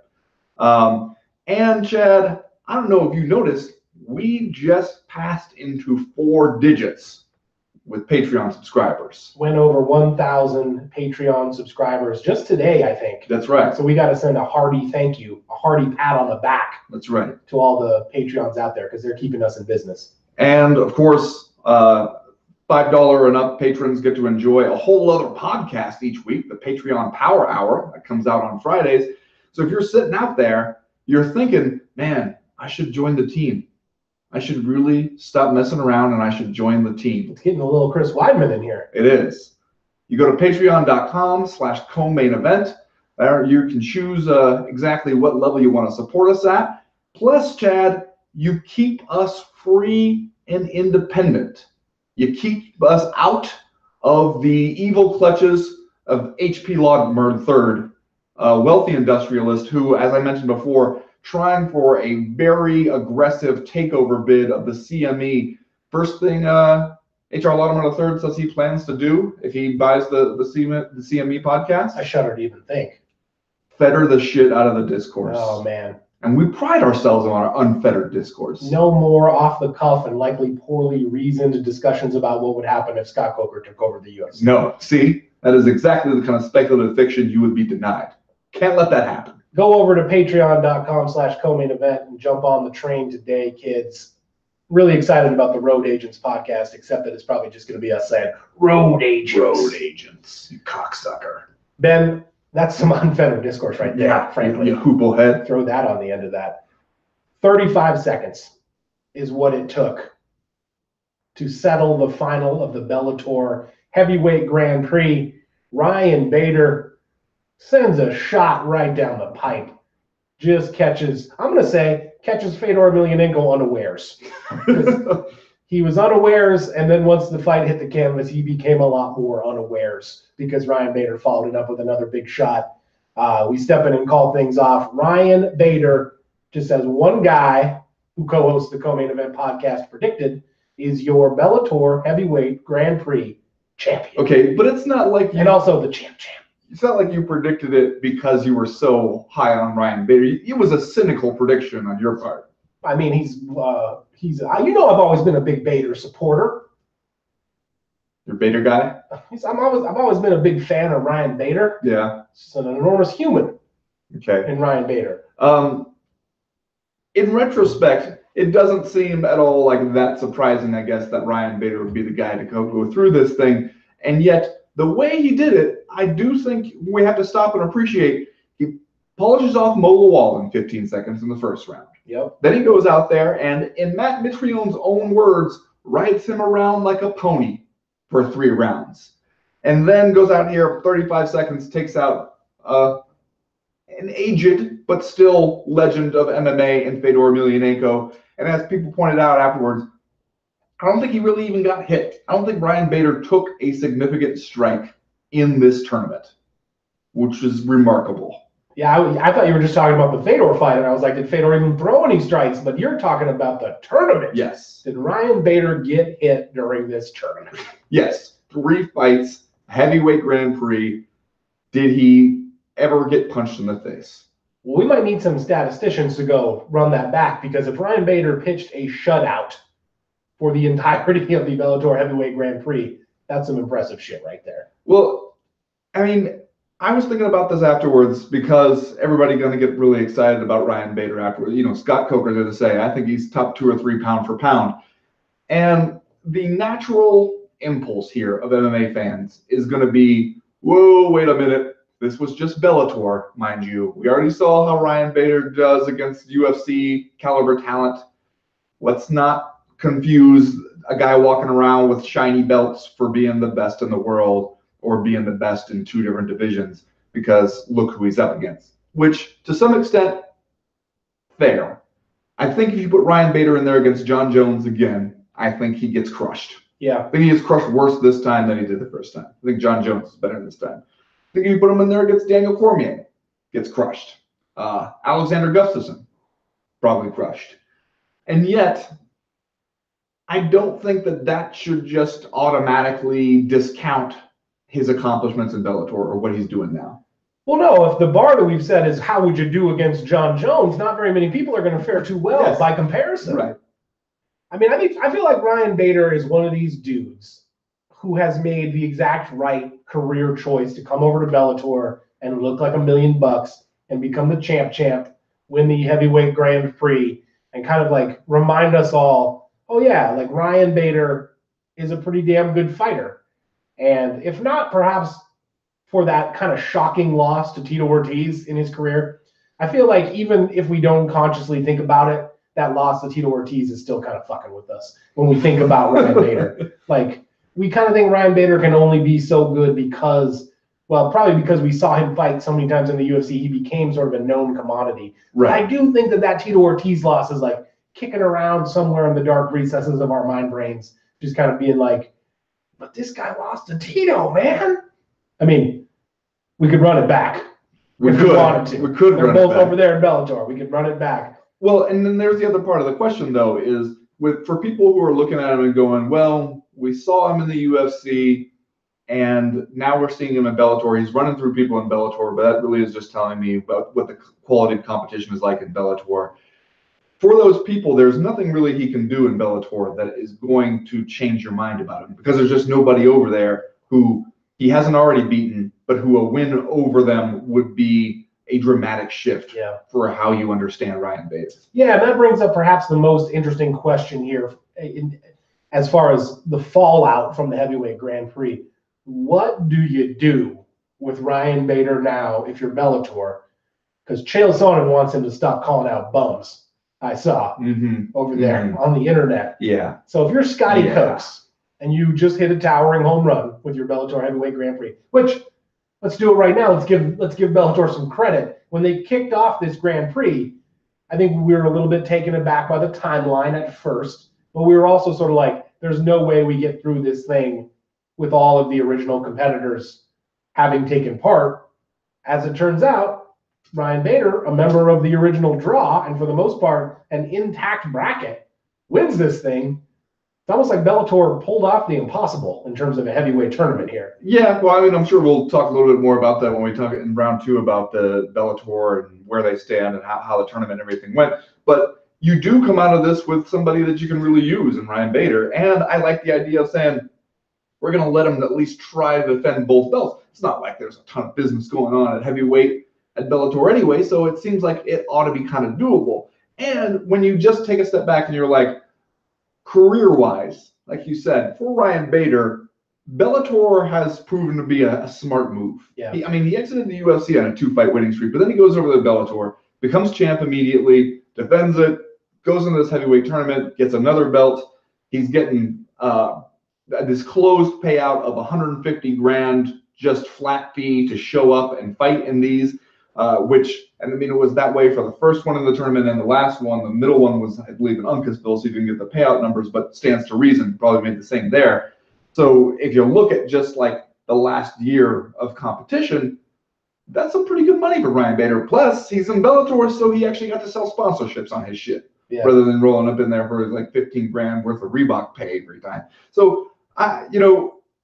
And Chad, I don't know if you noticed, we just passed into 4 digits with Patreon subscribers. Went over 1,000 Patreon subscribers just today, I think. That's right. So we got to send a hearty thank you, a hearty pat on the back. That's right. To all the Patreons out there because they're keeping us in business. And of course, $5 and up patrons get to enjoy a whole other podcast each week, the Patreon Power Hour that comes out on Fridays. So if you're sitting out there, you're thinking, man, I should join the team. I should really stop messing around and I should join the team. It's getting a little Chris Weidman in here. It is. You go to patreon.com/co-main-event. There you can choose exactly what level you want to support us at. Plus, Chad, you keep us free and independent. You keep us out of the evil clutches of H.P. Latimer III, a wealthy industrialist who, as I mentioned before, trying for a very aggressive takeover bid of the CME. First thing H.R. Latimer III says he plans to do if he buys the CME podcast. I shudder to even think. Fetter the shit out of the discourse. Oh, man. And we pride ourselves on our unfettered discourse. No more off the cuff and likely poorly reasoned discussions about what would happen if Scott Coker took over the UFC. No, see, that is exactly the kind of speculative fiction you would be denied. Can't let that happen. Go over to patreon.com/co-main-event and jump on the train today, kids. Really excited about the Road Agents podcast, except that it's probably just going to be us saying, Road Agents. Road Agents, you cocksucker. Ben, that's some unfettered discourse right there, frankly. You hoople head. Throw that on the end of that. 35 seconds is what it took to settle the final of the Bellator Heavyweight Grand Prix. Ryan Bader sends a shot right down the pipe. Just catches Fedor Emelianenko unawares. He was unawares, and then once the fight hit the canvas, he became a lot more unawares because Ryan Bader followed it up with another big shot. We step in and call things off. Ryan Bader, just as one guy who co-hosts the Co-Main Event podcast predicted, is your Bellator Heavyweight Grand Prix champion. Okay, but it's not like and also the champ. It's not like you predicted it because you were so high on Ryan Bader. It was a cynical prediction on your part. I mean, he's I've always been a big Bader supporter. You're a Bader guy? I've always been a big fan of Ryan Bader. Yeah. He's an enormous human. Okay. In Ryan Bader. In retrospect, it doesn't seem at all like that surprising, I guess, that Ryan Bader would be the guy to go through this thing. And yet, the way he did it, I do think we have to stop and appreciate. He polishes off Mo Lawal in 15 seconds in the first round. Yep. Then he goes out there and, in Matt Mitrione's own words, rides him around like a pony for 3 rounds. And then goes out here, 35 seconds, takes out an aged but still legend of MMA in Fedor Emelianenko. And as people pointed out afterwards, I don't think he really even got hit. I don't think Ryan Bader took a significant strike in this tournament, which is remarkable. Yeah, I thought you were just talking about the Fedor fight, and I was like, did Fedor even throw any strikes? But you're talking about the tournament. Yes. Did Ryan Bader get hit during this tournament? Yes. 3 fights, heavyweight Grand Prix. Did he ever get punched in the face? Well, we might need some statisticians to go run that back, because if Ryan Bader pitched a shutout for the entirety of the Bellator Heavyweight Grand Prix, that's some impressive shit right there. Well, I mean, I was thinking about this afterwards because everybody's going to get really excited about Ryan Bader afterwards. You know, Scott Coker did to say, I think he's top 2 or 3 pound for pound. And the natural impulse here of MMA fans is going to be, whoa, wait a minute. This was just Bellator, mind you. We already saw how Ryan Bader does against UFC caliber talent. Let's not confuse a guy walking around with shiny belts for being the best in the world or being the best in 2 different divisions, because look who he's up against. Which, to some extent, fair. I think if you put Ryan Bader in there against John Jones again, I think he gets crushed. Yeah. I think he gets crushed worse this time than he did the first time. I think John Jones is better this time. I think if you put him in there against Daniel Cormier, gets crushed. Alexander Gustafsson, probably crushed. And yet, I don't think that should just automatically discount his accomplishments in Bellator or what he's doing now. Well, no, if the bar that we've set is how would you do against John Jones, not very many people are going to fare too well by comparison. Right. I mean, I feel like Ryan Bader is one of these dudes who has made the exact right career choice to come over to Bellator and look like $1 million and become the champ, win the heavyweight Grand Prix, and kind of like remind us all, oh yeah, like Ryan Bader is a pretty damn good fighter. And if not, perhaps for that kind of shocking loss to Tito Ortiz in his career, I feel like even if we don't consciously think about it, that loss to Tito Ortiz is still kind of fucking with us when we think about Ryan Bader. Like, we kind of think Ryan Bader can only be so good because, well, probably because we saw him fight so many times in the UFC, he became sort of a known commodity. Right. But I do think that Tito Ortiz loss is like kicking around somewhere in the dark recesses of our mind brains, just kind of being like, but this guy lost to Tito, man. I mean, we could run it back. We wanted to. We could They're both over there in Bellator. We could run it back. Well, and then there's the other part of the question, though, is for people who are looking at him and going, well, we saw him in the UFC, and now we're seeing him in Bellator. He's running through people in Bellator, but that really is just telling me about what the quality of competition is like in Bellator. For those people, there's nothing really he can do in Bellator that is going to change your mind about him, because there's just nobody over there who he hasn't already beaten, but who a win over them would be a dramatic shift for how you understand Ryan Bader. Yeah, and that brings up perhaps the most interesting question here as far as the fallout from the heavyweight Grand Prix. What do you do with Ryan Bader now if you're Bellator? Because Chael Sonnen wants him to stop calling out bums. I saw over there on the internet. Yeah. So if you're Scotty Cokes and you just hit a towering home run with your Bellator heavyweight Grand Prix, which let's do it right now. Let's give Bellator some credit. When they kicked off this Grand Prix, I think we were a little bit taken aback by the timeline at first, but we were also sort of like, there's no way we get through this thing with all of the original competitors having taken part. As it turns out, Ryan Bader, a member of the original draw, and for the most part, an intact bracket, wins this thing. It's almost like Bellator pulled off the impossible in terms of a heavyweight tournament here. Yeah, well, I mean, I'm sure we'll talk a little bit more about that when we talk in round 2 about the Bellator and where they stand and how the tournament and everything went. But you do come out of this with somebody that you can really use in Ryan Bader. And I like the idea of saying, we're going to let him at least try to defend both belts. It's not like there's a ton of business going on at heavyweight at Bellator anyway, so it seems like it ought to be kind of doable. And when you just take a step back and you're like, career-wise, like you said, for Ryan Bader, Bellator has proven to be a smart move. Yeah. He exited the UFC on a 2-fight winning streak, but then he goes over to Bellator, becomes champ immediately, defends it, goes into this heavyweight tournament, gets another belt. He's getting a disclosed payout of $150,000 just flat fee to show up and fight in these. And I mean, it was that way for the first one in the tournament and the last one. The middle one was, I believe, an Uncasville, so you didn't get the payout numbers, but stands to reason, probably made the same there. So if you look at just like the last year of competition, that's some pretty good money for Ryan Bader. Plus, he's in Bellator, so he actually got to sell sponsorships on his shit, rather than rolling up in there for like 15 grand worth of Reebok pay every time. So,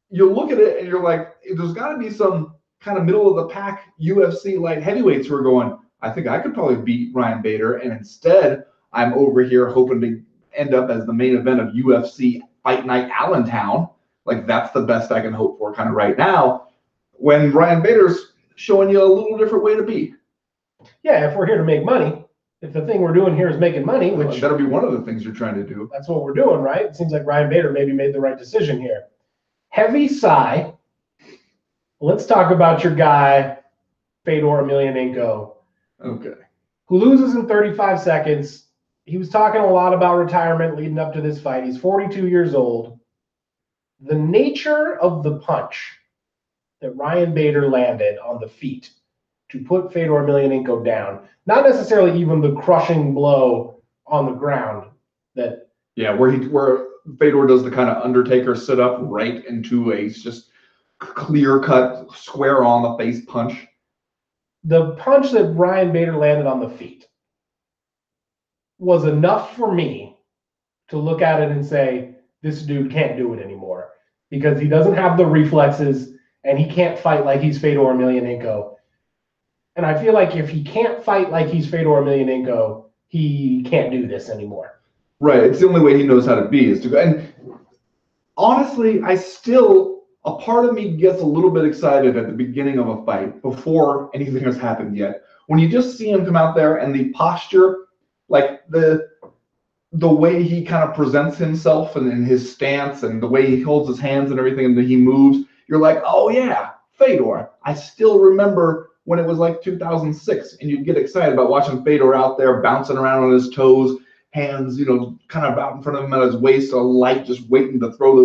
you look at it and you're like, there's got to be some kind of middle of the pack UFC light heavyweights who are going, I think I could probably beat Ryan Bader, and instead I'm over here hoping to end up as the main event of UFC Fight Night Allentown. Like, that's the best I can hope for kind of right now, when Ryan Bader's showing you a little different way to be. Yeah, if we're here to make money, if the thing we're doing here is making money, which that'll be one of the things you're trying to do. That's what we're doing, right? It seems like Ryan Bader maybe made the right decision here. Heavy sigh. Let's talk about your guy, Fedor Emelianenko. Okay. Who loses in 35 seconds. He was talking a lot about retirement leading up to this fight. He's 42 years old. The nature of the punch that Ryan Bader landed on the feet to put Fedor Emelianenko down, not necessarily even the crushing blow on the ground that. Yeah, where Fedor does the kind of Undertaker sit up right into a just clear cut, square on the face punch. The punch that Ryan Bader landed on the feet was enough for me to look at it and say, this dude can't do it anymore, because he doesn't have the reflexes and he can't fight like he's Fedor Emelianenko. And I feel like if he can't fight like he's Fedor Emelianenko, he can't do this anymore. Right. It's the only way he knows how to be is to go. And honestly, a part of me gets a little bit excited at the beginning of a fight before anything has happened yet. When you just see him come out there and the posture, like the way he kind of presents himself and in his stance and the way he holds his hands and everything and that he moves, you're like, oh yeah, Fedor. I still remember when it was like 2006 and you'd get excited about watching Fedor out there bouncing around on his toes, hands, kind of out in front of him at his waist, a light, just waiting to throw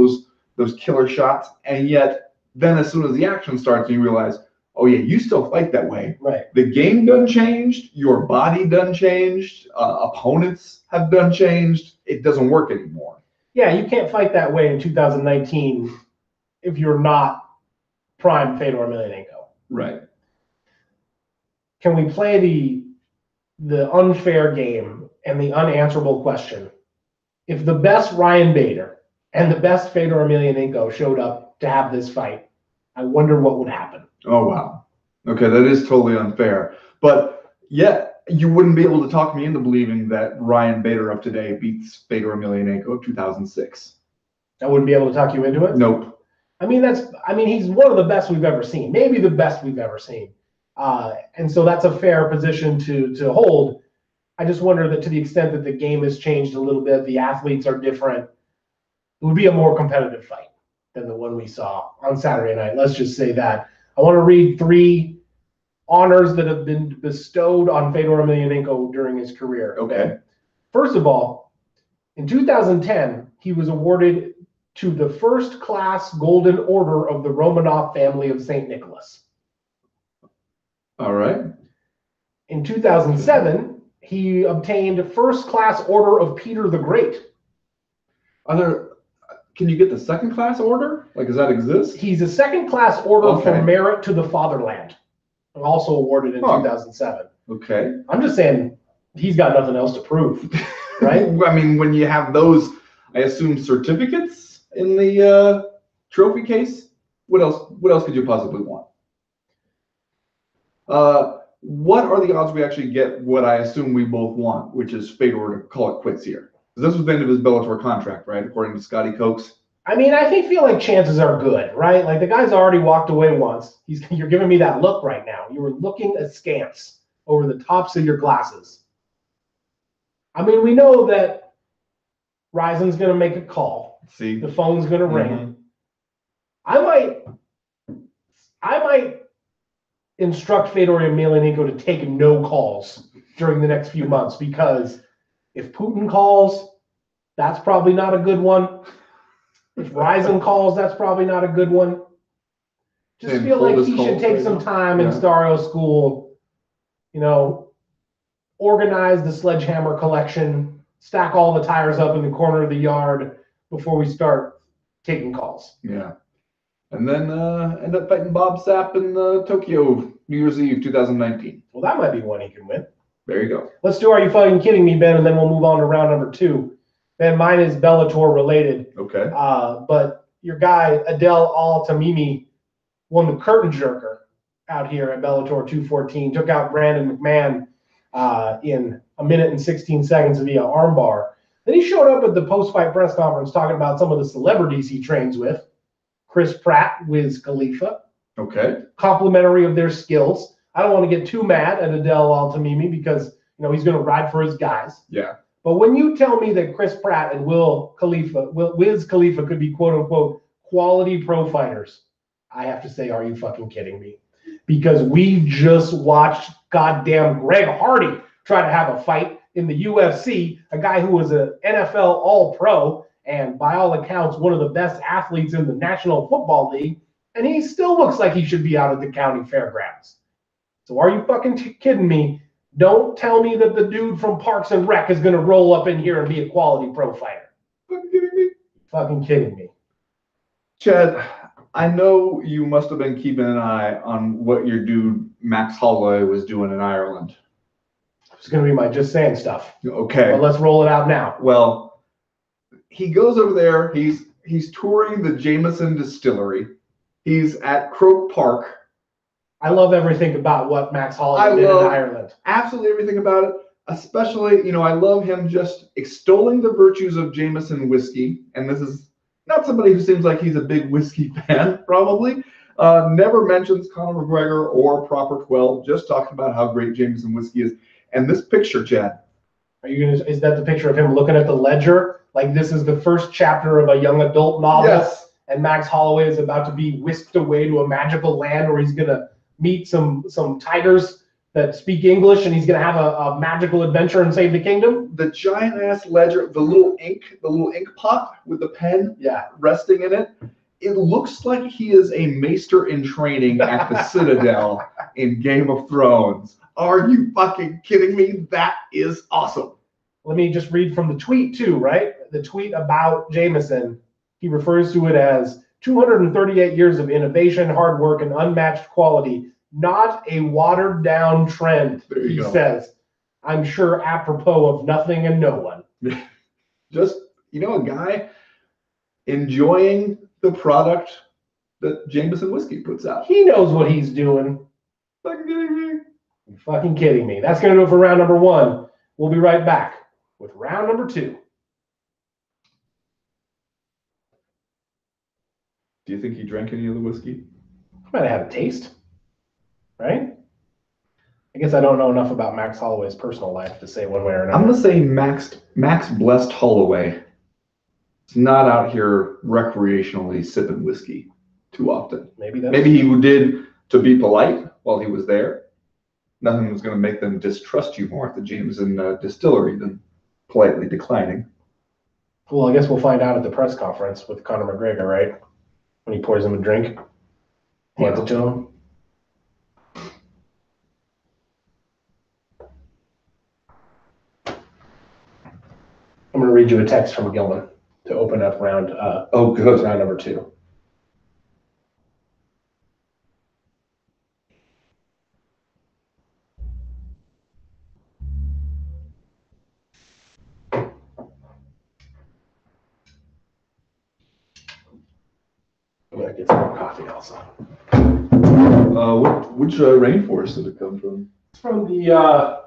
those killer shots. And yet then as soon as the action starts, you realize, oh yeah, you still fight that way. Right. The game done changed. Your body done changed. Opponents have done changed. It doesn't work anymore. Yeah, you can't fight that way in 2019 if you're not prime Fedor Emelianenko. Right. Can we play the unfair game and the unanswerable question? If the best Ryan Bader and the best Fedor Emelianenko showed up to have this fight, I wonder what would happen. Oh, wow. Okay, that is totally unfair. But yet, you wouldn't be able to talk me into believing that Ryan Bader of today beats Fedor Emelianenko of 2006. I wouldn't be able to talk you into it? Nope. I mean, he's one of the best we've ever seen, maybe the best we've ever seen. And so that's a fair position to hold. I just wonder that to the extent that the game has changed a little bit, the athletes are different, it would be a more competitive fight than the one we saw on Saturday night. Let's just say that. I want to read 3 honors that have been bestowed on Fedor Emelianenko during his career. Okay. First of all, in 2010, he was awarded to the first class Golden Order of the Romanov family of St. Nicholas. All right. In 2007, he obtained first class Order of Peter the Great. Can you get the second class order? Like, does that exist? He's a second class order for merit to the fatherland, also awarded in 2007. Okay. I'm just saying he's got nothing else to prove, right? I mean, when you have those, I assume, certificates in the trophy case, what else could you possibly want? What are the odds we actually get what I assume we both want, which is Fedor to call it quits here? Because this was the end of his Bellator contract, right? According to Scotty Cokes. I mean, I feel like chances are good, right? Like, the guy's already walked away once. You're giving me that look right now. You were looking askance over the tops of your glasses. I mean, we know that Ryzen's going to make a call. See, the phone's going to ring. I might instruct Fedor Emelianenko to take no calls during the next few months, because if Putin calls, that's probably not a good one. If Ryzen calls, that's probably not a good one. Just feel like he should take some time in Stario school you know, organize the sledgehammer collection, stack all the tires up in the corner of the yard before we start taking calls. Yeah. And then end up fighting Bob Sapp in Tokyo, New Year's Eve, 2019. Well, that might be one he can win. There you go. Let's do Are You Fucking Kidding Me, Ben, and then we'll move on to round number 2. Ben, mine is Bellator related. Okay. But your guy, Adel Al-Tamimi, won the curtain jerker out here at Bellator 214, took out Brandon McMahon in 1 minute and 16 seconds via armbar. Then he showed up at the post-fight press conference talking about some of the celebrities he trains with. Chris Pratt, Wiz Khalifa. Okay. Complimentary of their skills. I don't want to get too mad at Adel Al-Tamimi because, you know, he's going to ride for his guys. Yeah. But when you tell me that Chris Pratt and Wiz Khalifa could be quote unquote quality pro fighters, I have to say, are you fucking kidding me? Because we just watched goddamn Greg Hardy try to have a fight in the UFC, a guy who was an NFL All-Pro and by all accounts one of the best athletes in the National Football League, and he still looks like he should be out at the county fairgrounds. So are you fucking kidding me? Don't tell me that the dude from Parks and Rec is going to roll up in here and be a quality pro fighter. Fucking kidding me? Fucking kidding me. Chad, I know you must have been keeping an eye on what your dude Max Holloway was doing in Ireland. It's going to be my just saying stuff. Okay. But let's roll it out now. Well, he goes over there. He's touring the Jameson distillery. He's at Croke Park. I love everything about what Max Holloway did in Ireland. Absolutely everything about it. Especially, you know, I love him just extolling the virtues of Jameson whiskey. And this is not somebody who seems like he's a big whiskey fan, probably. Never mentions Conor McGregor or Proper 12, just talking about how great Jameson whiskey is. And this picture, Chad. Is that the picture of him looking at the ledger? Like this is the first chapter of a young adult novel? Yes. And Max Holloway is about to be whisked away to a magical land where he's going to meet some tigers that speak English and he's going to have a magical adventure and save the kingdom? The giant ass ledger, the little ink pot with the pen resting in it. It looks like he is a maester in training at the Citadel in Game of Thrones. Are you fucking kidding me? That is awesome. Let me just read from the tweet too, right? The tweet about Jameson, he refers to it as 238 years of innovation, hard work, and unmatched quality. Not a watered down trend, he says. I'm sure apropos of nothing and no one. Just, you know, a guy enjoying the product that Jameson whiskey puts out. He knows what he's doing. Fucking kidding me? You're fucking kidding me. That's going to do it for round number 1. We'll be right back with round number 2. Do you think he drank any of the whiskey? Might have had a taste, right? I guess I don't know enough about Max Holloway's personal life to say one way or another. I'm going to say Max Blessed Holloway is not out here recreationally sipping whiskey too often. Maybe he did to be polite while he was there. Nothing was going to make them distrust you more at the Jameson distillery than politely declining. Well, I guess we'll find out at the press conference with Conor McGregor, right? When he pours him a drink, hands it to him. I'm going to read you a text from Gilman to open up round. Good. Round number 2. I'm going to get some more coffee also. Which rainforest did it come from? It's from the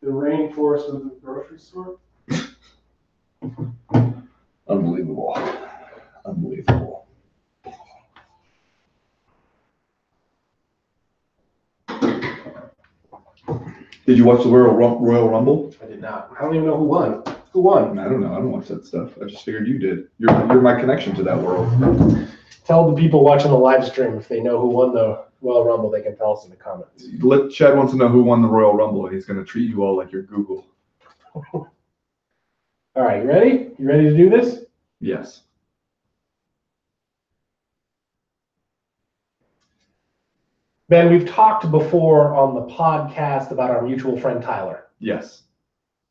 rainforest of the grocery store. Unbelievable. Unbelievable. Did you watch the Royal Rumble? I did not. I don't even know who won. Who won? I don't know. I don't watch that stuff. I just figured you did. You're my connection to that world. Tell the people watching the live stream if they know who won the Royal Rumble, they can tell us in the comments. Chad wants to know who won the Royal Rumble, and he's going to treat you all like your Google. All right, you ready? You ready to do this? Yes. Ben, we've talked before on the podcast about our mutual friend Tyler. Yes.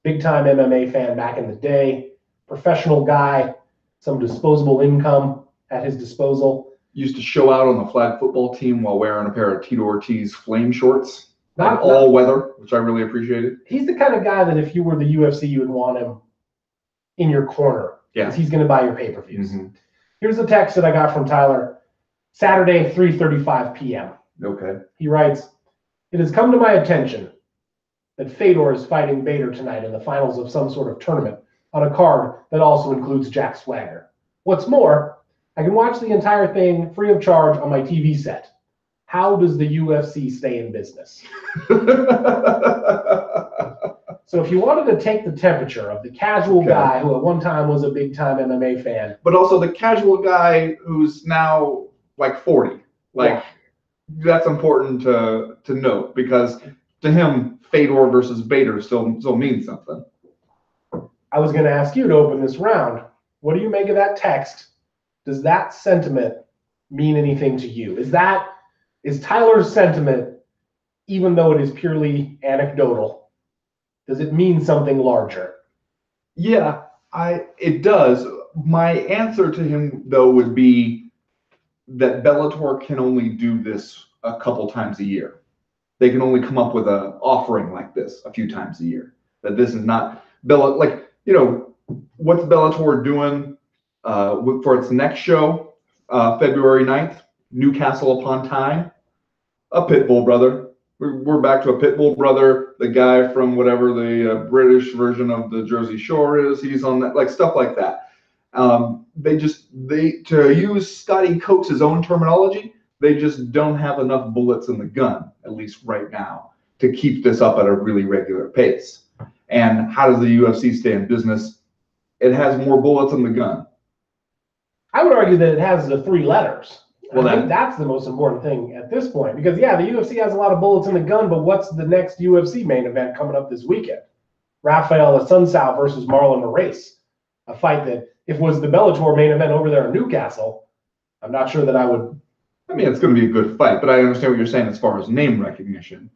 Big time MMA fan back in the day, professional guy, some disposable income at his disposal. Used to show out on the flag football team while wearing a pair of Tito Ortiz flame shorts, Not all weather, which I really appreciated. He's the kind of guy that if you were the UFC, you would want him in your corner. Yeah. Because he's going to buy your pay-per-views. Mm-hmm. Here's the text that I got from Tyler, Saturday, 3:35 p.m. Okay. He writes, "It has come to my attention that Fedor is fighting Bader tonight in the finals of some sort of tournament on a card that also includes Jack Swagger. What's more, I can watch the entire thing free of charge on my TV set. How does the UFC stay in business?" So if you wanted to take the temperature of the casual guy who at one time was a big time MMA fan, but also the casual guy who's now like 40, that's important to note, because to him, Fedor versus Bader still means something. I was going to ask you to open this round. What do you make of that text? Does that sentiment mean anything to you? Is Tyler's sentiment, even though it is purely anecdotal, does it mean something larger? Yeah, it does. My answer to him, though, would be that Bellator can only do this a couple times a year. They can only come up with an offering like this a few times a year. That this is not what's Bellator doing for its next show, February 9th, Newcastle upon Tyne? A Pitbull brother. We're back to a Pitbull brother, the guy from whatever the British version of the Jersey Shore is. He's on that, like stuff like that. To use Scotty Coates' own terminology, they just don't have enough bullets in the gun, at least right now, to keep this up at a really regular pace. And how does the UFC stay in business? It has more bullets in the gun. I would argue that it has the 3 letters. Well, I think that's the most important thing at this point, because the UFC has a lot of bullets in the gun, but what's the next UFC main event coming up this weekend? Rafael Assunção versus Marlon Moraes, a fight that if was the Bellator main event over there in Newcastle, I'm not sure that I would. I mean, it's going to be a good fight, but I understand what you're saying as far as name recognition.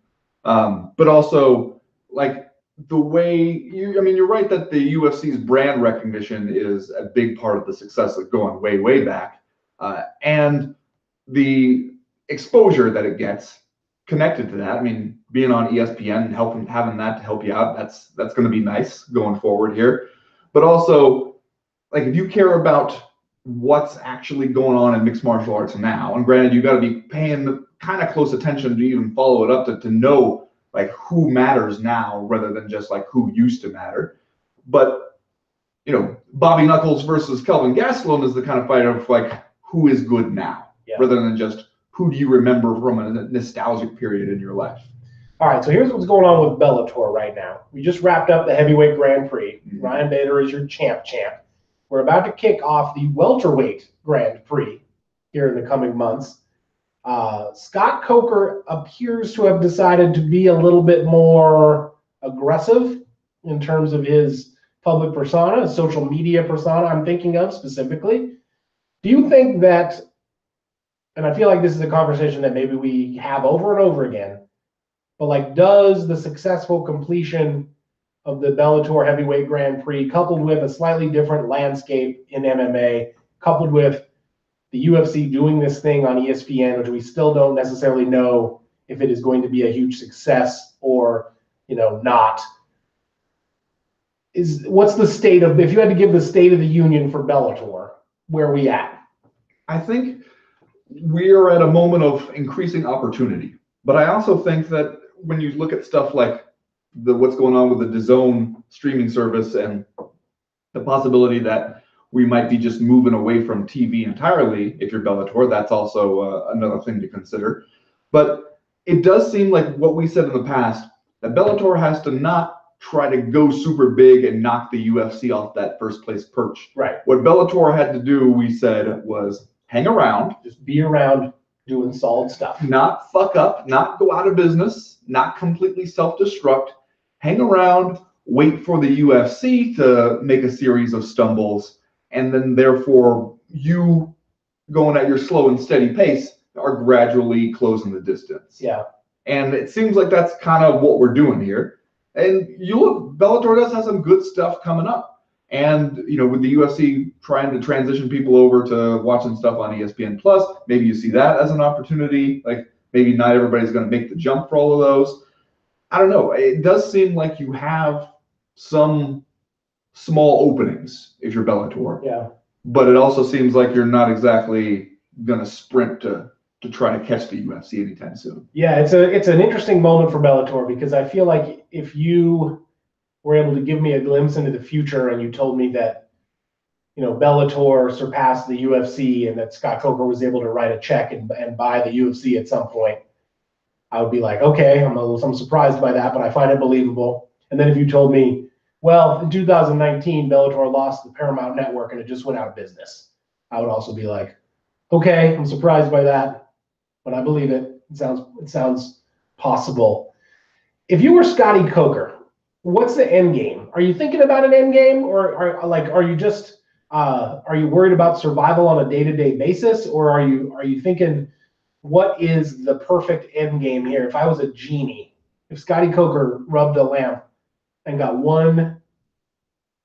But also, like the way you're right that the UFC's brand recognition is a big part of the success of going way, way back, and the exposure that it gets connected to that. I mean, being on ESPN and having that to help you out, that's going to be nice going forward here. But also, like if you care about what's actually going on in mixed martial arts now, and granted, you got to be paying kind of close attention to even follow it up to know like who matters now rather than just like who used to matter. But Bobby Knuckles versus Kelvin Gastelum is the kind of fight of like who is good now. Yeah. Rather than just who do you remember from a nostalgic period in your life. All right, so here's what's going on with Bellator right now. We just wrapped up the heavyweight Grand Prix. Mm-hmm. Ryan Bader is your champ. We're about to kick off the welterweight Grand Prix here in the coming months. Scott Coker appears to have decided to be a little bit more aggressive in terms of his public persona, his social media persona I'm thinking of specifically. Do you think that, and I feel like this is a conversation that maybe we have over and over again, but like, does the successful completion of the Bellator Heavyweight Grand Prix, coupled with a slightly different landscape in MMA, coupled with the UFC doing this thing on ESPN, which we still don't necessarily know if it is going to be a huge success or, not, what's the state of, if you had to give the state of the union for Bellator, where are we at? I think we are at a moment of increasing opportunity. But I also think that when you look at stuff like what's going on with the DAZN streaming service and the possibility that we might be just moving away from TV entirely, if you're Bellator, that's also another thing to consider. But it does seem like what we said in the past, that Bellator has to not try to go super big and knock the UFC off that first place perch. Right. What Bellator had to do, we said, was hang around. Just be around doing solid stuff. Not fuck up, not go out of business, not completely self-destruct. Hang around, wait for the UFC to make a series of stumbles, and then therefore you going at your slow and steady pace are gradually closing the distance. Yeah. And it seems like that's kind of what we're doing here. And you look, Bellator does have some good stuff coming up. And, you know, with the UFC trying to transition people over to watching stuff on ESPN Plus, maybe you see that as an opportunity. Like, maybe not everybody's going to make the jump for all of those. I don't know. It does seem like you have some small openings if you're Bellator. Yeah. But it also seems like you're not exactly going to sprint to try to catch the UFC anytime soon. Yeah, it's an interesting moment for Bellator, because I feel like if you were able to give me a glimpse into the future and you told me that, you know, Bellator surpassed the UFC and that Scott Coker was able to write a check and buy the UFC at some point, I would be like, okay, I'm surprised by that, but I find it believable. And then if you told me, well, in 2019, Bellator lost the Paramount Network and it just went out of business, I would also be like, okay, I'm surprised by that, but I believe it. It sounds possible. If you were Scotty Coker, what's the end game? Are you thinking about an end game, or are you just are you worried about survival on a day-to-day basis, or are you thinking, what is the perfect end game here? If I was a genie, if Scotty Coker rubbed a lamp and got one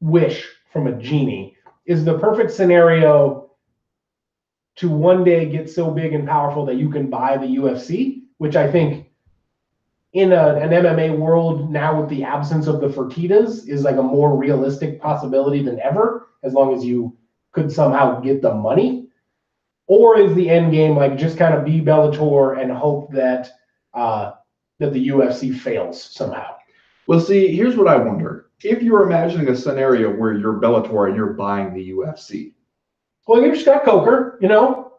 wish from a genie, is the perfect scenario to one day get so big and powerful that you can buy the UFC, which I think in an MMA world now, with the absence of the Fertitas, is like a more realistic possibility than ever, as long as you could somehow get the money? Or is the end game like just kind of be Bellator and hope that that the UFC fails somehow? Well, see, here's what I wonder. If you're imagining a scenario where you're Bellator and you're buying the UFC. Well, you're Scott Coker, you know.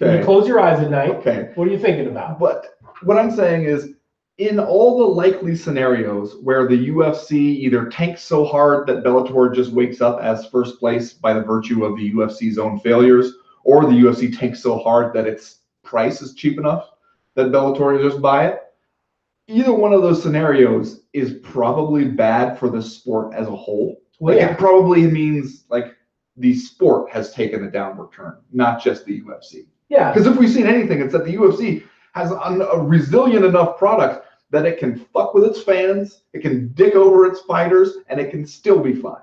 Okay. You close your eyes at night. Okay. What are you thinking about? But what I'm saying is, in all the likely scenarios where the UFC either tanks so hard that Bellator just wakes up as first place by the virtue of the UFC's own failures, or the UFC tanks so hard that its price is cheap enough that Bellator will just buy it, either one of those scenarios is probably bad for the sport as a whole. Well, like, yeah. It probably means like the sport has taken a downward turn, not just the UFC. Yeah. Because if we've seen anything, it's that the UFC has a resilient enough product that it can fuck with its fans, it can dick over its fighters, and it can still be fine.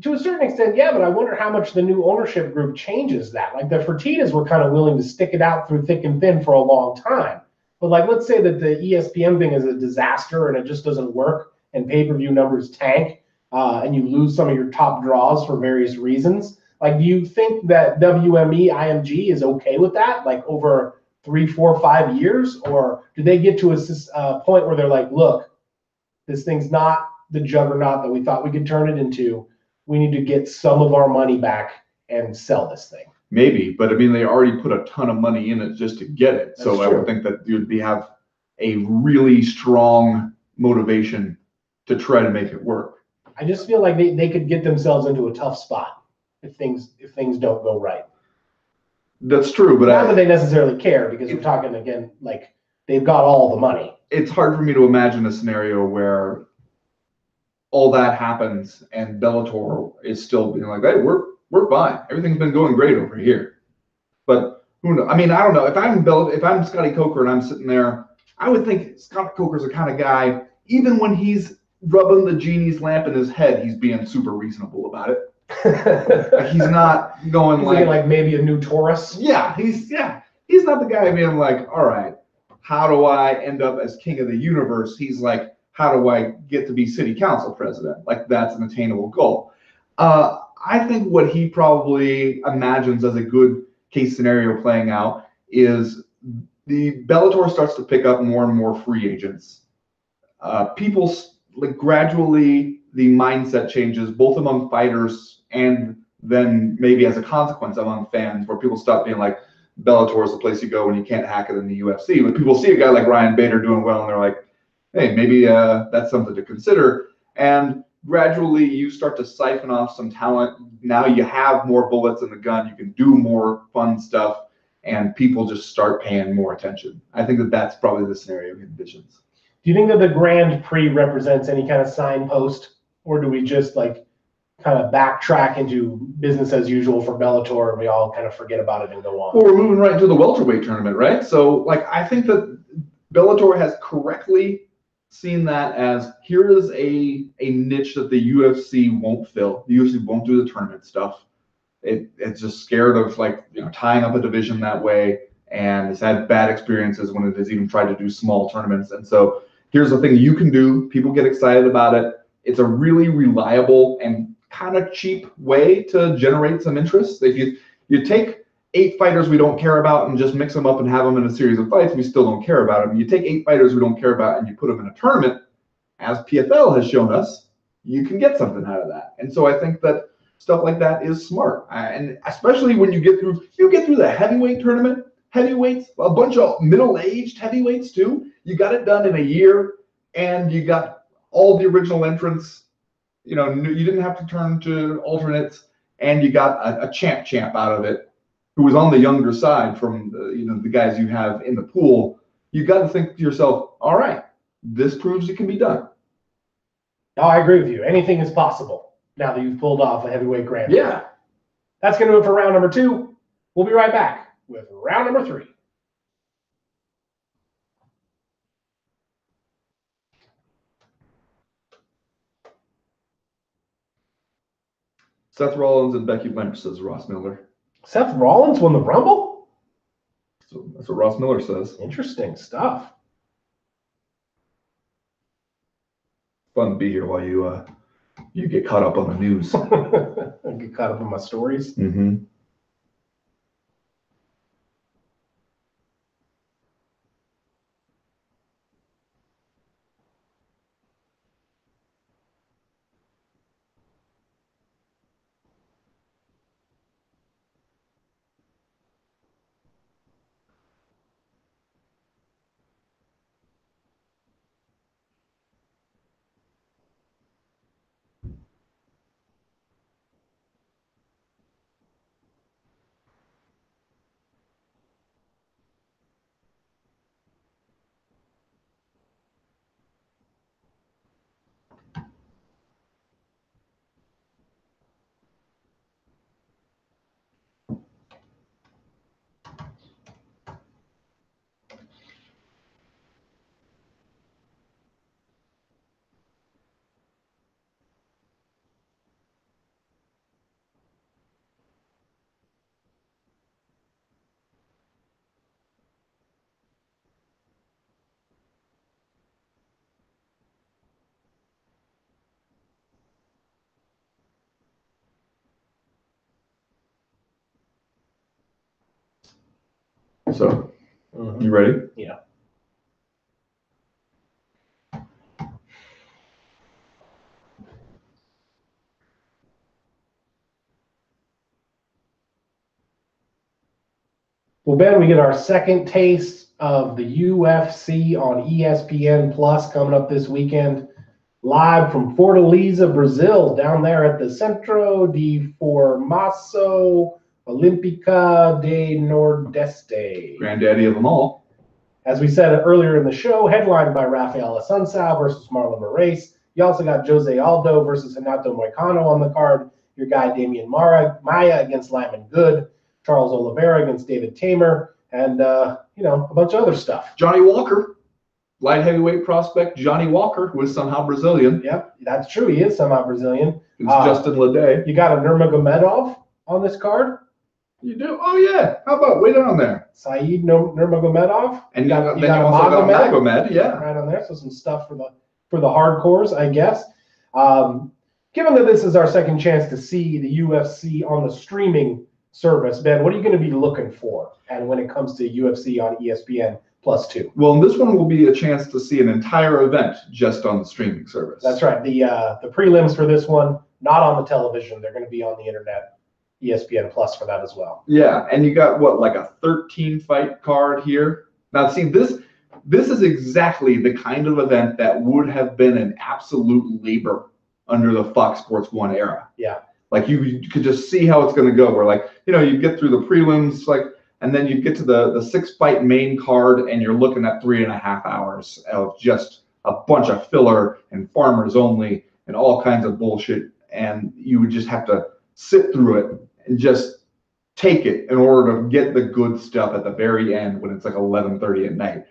To a certain extent, yeah, but I wonder how much the new ownership group changes that. Like, the Fertitas were kind of willing to stick it out through thick and thin for a long time. But like, let's say that the ESPN thing is a disaster and it just doesn't work, and pay-per-view numbers tank, and you lose some of your top draws for various reasons. Like, do you think that WME IMG is okay with that, like over 3, 4, 5 years? Or do they get to a point where they're like, look, this thing's not the juggernaut that we thought we could turn it into. We need to get some of our money back and sell this thing? Maybe, but I mean, they already put a ton of money in it just to get it. So That's I would true. think that you'd have a really strong motivation to try to make it work. I just feel like they could get themselves into a tough spot if things don't go right. That's true, but Not that they necessarily care, because we're talking, again, like, they've got all the money. it's hard for me to imagine a scenario where all that happens and Bellator is still being like, hey, we're fine. Everything's been going great over here. But who knows? I mean, I don't know. If I'm Scotty Coker and I'm sitting there, I would think Scotty Coker's the kind of guy, even when he's rubbing the genie's lamp in his head, he's being super reasonable about it. Like, he's not going like maybe a new Taurus. Yeah, he's not the guy being like, all right, how do I end up as king of the universe? He's like, how do I get to be city council president? Like, that's an attainable goal. I think what he probably imagines as a good case scenario playing out is the Bellator starts to pick up more and more free agents. People, like, gradually the mindset changes both among fighters and then maybe as a consequence among fans, where people stop being like, Bellator is the place you go when you can't hack it in the UFC. But people see a guy like Ryan Bader doing well and they're like, hey, maybe that's something to consider. And gradually you start to siphon off some talent. Now you have more bullets in the gun. You can do more fun stuff, and people just start paying more attention. I think that that's probably the scenario he envisions. Do you think that the Grand Prix represents any kind of signpost, or do we just, like, kind of backtrack into business as usual for Bellator, and we all kind of forget about it and go on. Well, we're moving right into the welterweight tournament, right? So, like, I think that Bellator has correctly seen that as here is a niche that the UFC won't fill. The UFC won't do the tournament stuff. It's just scared of, like, tying up a division that way, and it's had bad experiences when it has even tried to do small tournaments. And so here's the thing you can do. People get excited about it. It's a really reliable and kind of cheap way to generate some interest. If you take 8 fighters we don't care about and just mix them up and have them in a series of fights, we still don't care about them. You take 8 fighters we don't care about and you put them in a tournament, as PFL has shown us, you can get something out of that. And so I think that stuff like that is smart. And especially when you get through the heavyweight tournament, heavyweights, a bunch of middle-aged heavyweights too. You got it done in a year, and you got all the original entrants. You didn't have to turn to alternates, and you got a champ out of it, who was on the younger side from the guys you have in the pool. You got to think to yourself, all right, this proves it can be done. No, I agree with you. Anything is possible now that you've pulled off a heavyweight grand. Yeah. That's going to do it for round number 2. We'll be right back with round number 3. Seth Rollins and Becky Lynch, says Ross Miller. Seth Rollins won the Rumble? So that's what Ross Miller says. Interesting stuff. Fun to be here while you get caught up on the news. I get caught up in my stories. Mm-hmm. So, you ready? Yeah. Well, Ben, we get our second taste of the UFC on ESPN Plus coming up this weekend, live from Fortaleza, Brazil, down there at the Centro de Formação Olímpica de Nordeste. Granddaddy of them all. As we said earlier in the show, headlined by Rafael Assunção versus Marlon Moraes. You also got Jose Aldo versus Renato Moicano on the card. Your guy Damian Maia against Lyman Good. Charles Oliveira against David Tamer, and a bunch of other stuff. Johnny Walker, light heavyweight prospect Johnny Walker, who is somehow Brazilian. Yep, that's true. He is somehow Brazilian. It's Justin Leday. You got a Nurmagomedov on this card. You do? Oh, yeah. How about way down there? Saeed Nurmagomedov. And then you also got Magomed, yeah. Right on there. So some stuff for the hardcores, I guess. Given that this is our second chance to see the UFC on the streaming service, Ben, what are you going to be looking for? And when it comes to UFC on ESPN Plus 2? Well, this one will be a chance to see an entire event just on the streaming service. That's right. The prelims for this one, not on the television. They're going to be on the internet, ESPN Plus for that as well. Yeah, and you got like a 13-fight card here. Now, see, this is exactly the kind of event that would have been an absolute labor under the Fox Sports 1 era. Yeah. Like you could just see how it's going to go. Where you get through the prelims, and then you get to the 6-fight main card, and you're looking at 3.5 hours of just a bunch of filler and farmers only and all kinds of bullshit. and you would just have to sit through it and just take it in order to get the good stuff at the very end when it's like 11:30 at night.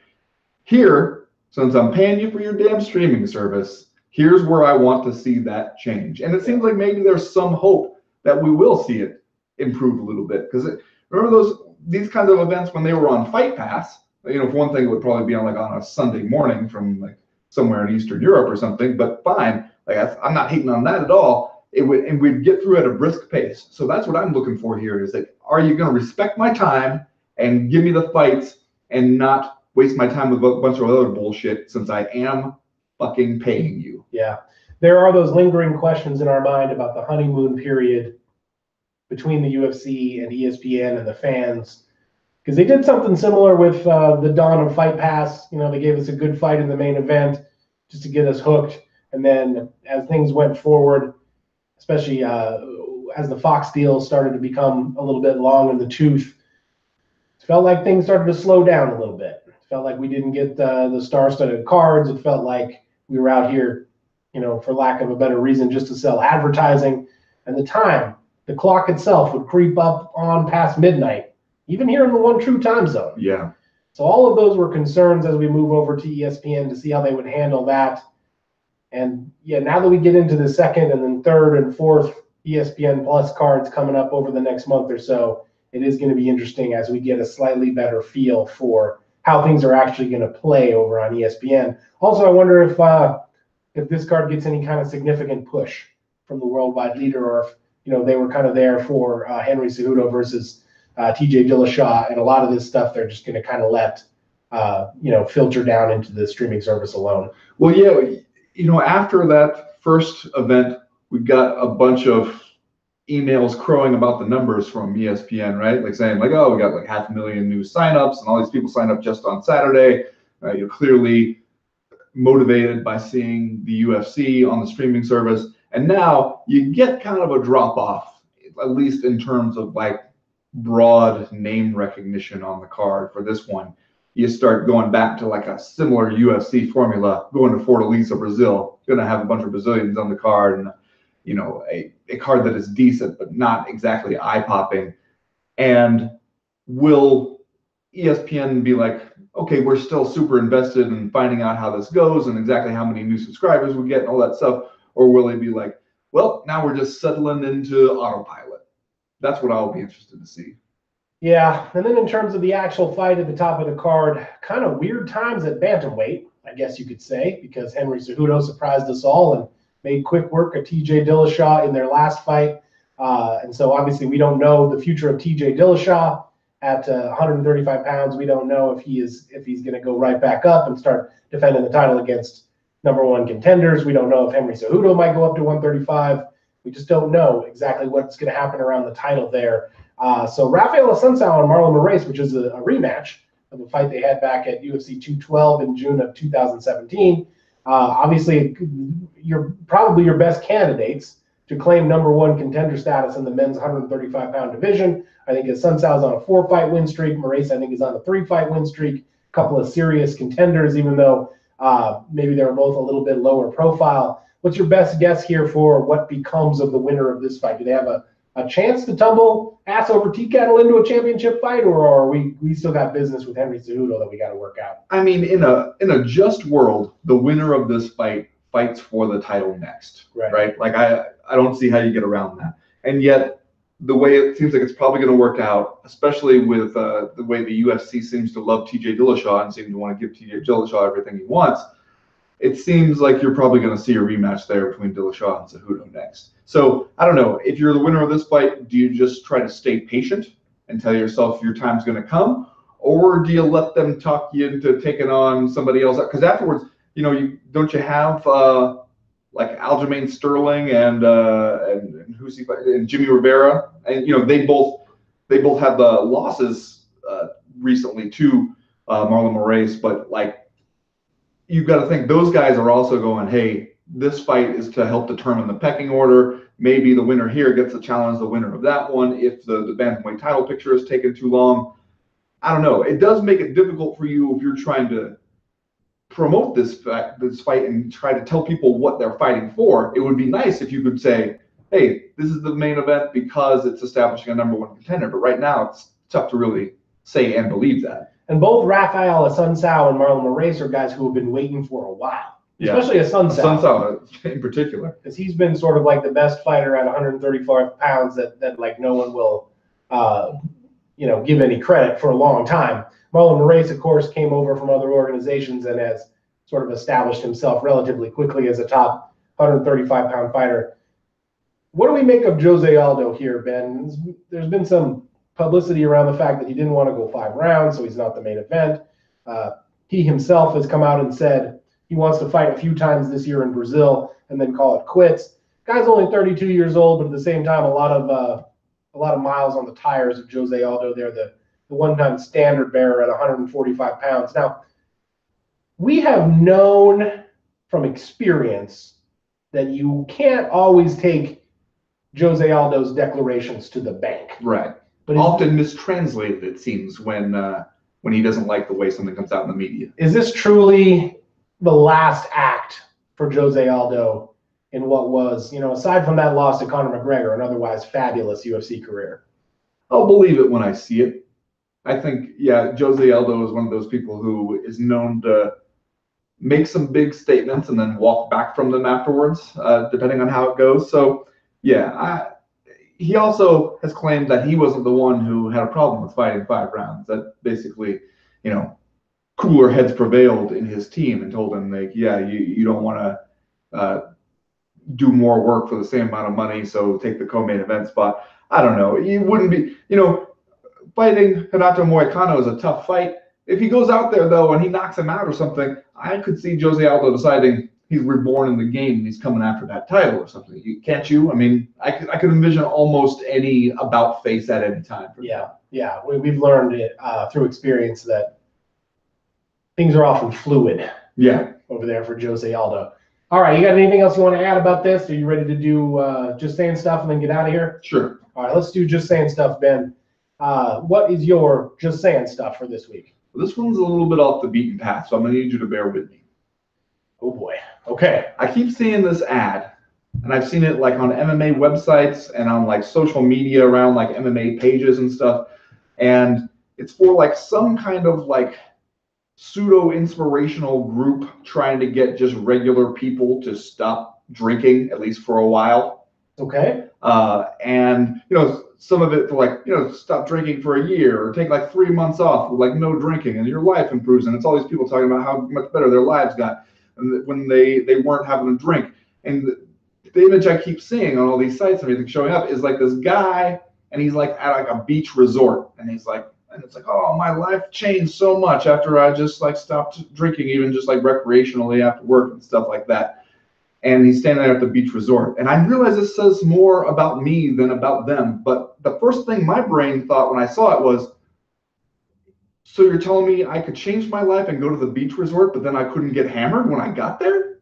Here, since I'm paying you for your damn streaming service, here's where I want to see that change. And it seems like maybe there's some hope that we will see it improve a little bit. Because remember these kinds of events when they were on Fight Pass, you know, for one thing, it would probably be on a Sunday morning from like somewhere in Eastern Europe or something, but fine. Like I'm not hating on that at all. And we'd get through at a brisk pace. So that's what I'm looking for here is like, are you going to respect my time and give me the fights and not waste my time with a bunch of other bullshit since I am fucking paying you? Yeah. There are those lingering questions in our mind about the honeymoon period between the UFC and ESPN and the fans, because they did something similar with the dawn of Fight Pass. You know, they gave us a good fight in the main event just to get us hooked. And then as things went forward, especially as the Fox deal started to become a little bit long in the tooth, it felt like things started to slow down a little bit. It felt like we didn't get the star-studded cards. It felt like we were out here, you know, for lack of a better reason, just to sell advertising. And the clock itself would creep up on past midnight, even here in the one true time zone. Yeah. So all of those were concerns as we move over to ESPN to see how they would handle that. And yeah, now that we get into the second and then third and fourth ESPN Plus cards coming up over the next month or so, it is going to be interesting as we get a slightly better feel for how things are actually going to play over on ESPN. Also, I wonder if this card gets any kind of significant push from the worldwide leader, or if, you know, they were kind of there for Henry Cejudo versus TJ Dillashaw, and a lot of this stuff they're just going to kind of let you know, filter down into the streaming service alone. Well, yeah, you know, after that first event, we got a bunch of emails crowing about the numbers from ESPN, right? Like saying like, oh, we got like 500,000 new signups, and all these people signed up just on Saturday. You're clearly motivated by seeing the UFC on the streaming service. And now you get kind of a drop off, at least in terms of like broad name recognition on the card for this one. You start going back to like a similar UFC formula, going to Fortaleza, Brazil, going to have a bunch of Brazilians on the card, and, you know, a card that is decent, but not exactly eye-popping. And will ESPN be like, okay, we're still super invested in finding out how this goes and exactly how many new subscribers we get and all that stuff? Or will they be like, well, now we're just settling into autopilot? That's what I'll be interested to see. Yeah, and then in terms of the actual fight at the top of the card, kind of weird times at bantamweight, I guess you could say, because Henry Cejudo surprised us all and made quick work of TJ Dillashaw in their last fight. And so obviously we don't know the future of TJ Dillashaw at 135 pounds. We don't know if he's going to go right back up and start defending the title against #1 contenders. We don't know if Henry Cejudo might go up to 135. We just don't know exactly what's going to happen around the title there. So Rafael Assunção and Marlon Moraes, which is a rematch of a fight they had back at UFC 212 in June of 2017. Obviously, you're probably your best candidates to claim #1 contender status in the men's 135-pound division. I think Assunção's on a 4-fight win streak. Moraes, I think, is on a 3-fight win streak. A couple of serious contenders, even though maybe they're both a little bit lower profile. What's your best guess here for what becomes of the winner of this fight? Do they have a chance to tumble ass over tea kettle into a championship fight, or are we still got business with Henry Cejudo that we got to work out? I mean, in a just world, the winner of this fight fights for the title next, right? Like I don't see how you get around that. And yet, the way it seems like it's probably going to work out, especially with the way the UFC seems to love TJ Dillashaw and seem to want to give TJ Dillashaw everything he wants, it seems like you're probably going to see a rematch there between Dillashaw and Cejudo next. So I don't know. If you're the winner of this fight, do you just try to stay patient and tell yourself your time's going to come, or do you let them talk you into taking on somebody else? Because afterwards, you know, don't you have like Aljamain Sterling and who's he fighting? And Jimmy Rivera, and you know they both had the losses recently to Marlon Moraes, but like you've got to think those guys are also going, hey, this fight is to help determine the pecking order. Maybe the winner here gets to challenge the winner of that one if the bantamweight title picture is taken too long. I don't know. It does make it difficult for you if you're trying to promote this fight and try to tell people what they're fighting for. It would be nice if you could say, hey, this is the main event because it's establishing a number one contender. But right now, it's tough to really say and believe that. And both Rafael Asuncao and Marlon Moraes are guys who have been waiting for a while, especially Asuncao. Asuncao in particular, because he's been sort of like the best fighter at 135 pounds that like no one will, give any credit for a long time. Marlon Moraes, of course, came over from other organizations and has sort of established himself relatively quickly as a top 135-pound fighter. What do we make of Jose Aldo here, Ben? There's been some publicity around the fact that he didn't want to go 5 rounds, so he's not the main event. He himself has come out and said he wants to fight a few times this year in Brazil and then call it quits. Guy's only 32 years old, but at the same time, a lot of miles on the tires of Jose Aldo there, the one-time standard bearer at 145 pounds. Now, we have known from experience that you can't always take Jose Aldo's declarations to the bank. Right. But often mistranslated, it seems, when he doesn't like the way something comes out in the media. Is this truly the last act for Jose Aldo in what was, aside from that loss to Conor McGregor, an otherwise fabulous UFC career? I'll believe it when I see it. I think, Jose Aldo is one of those people who is known to make some big statements and then walk back from them afterwards, depending on how it goes. So, he also has claimed that he wasn't the one who had a problem with fighting 5 rounds. That basically, cooler heads prevailed in his team and told him, like, you don't want to do more work for the same amount of money, so take the co-main event spot. I don't know. He wouldn't be, fighting Renato Moicano is a tough fight. If he goes out there, though, and he knocks him out or something, I could see Jose Aldo deciding he's reborn in the game and he's coming after that title or something. Can't you? I mean, I could envision almost any about face at any time. We've learned it through experience that things are often fluid. Over there for Jose Aldo. All right, you got anything else you want to add about this? Are you ready to do just saying stuff and then get out of here? Sure. All right, let's do just saying stuff, Ben. What is your just saying stuff for this week? Well, this one's a little bit off the beaten path, so I'm going to need you to bear with me. Oh, boy. Okay. I keep seeing this ad, and I've seen it like on MMA websites and on like social media around like MMA pages and stuff. And it's for like some kind of like pseudo-inspirational group trying to get just regular people to stop drinking, at least for a while. Okay. And, some of it for like, stop drinking for a year or take like 3 months off with like no drinking and your life improves. And it's all these people talking about how much better their lives got when they weren't having a drink. And the image I keep seeing on all these sites and everything showing up is like this guy, and he's like at like a beach resort, and he's like, and it's like, oh, my life changed so much after I just like stopped drinking, even just like recreationally after work and stuff like that. And he's standing there at the beach resort. And I realize this says more about me than about them. But the first thing my brain thought when I saw it was, so you're telling me I could change my life and go to the beach resort, but then I couldn't get hammered when I got there?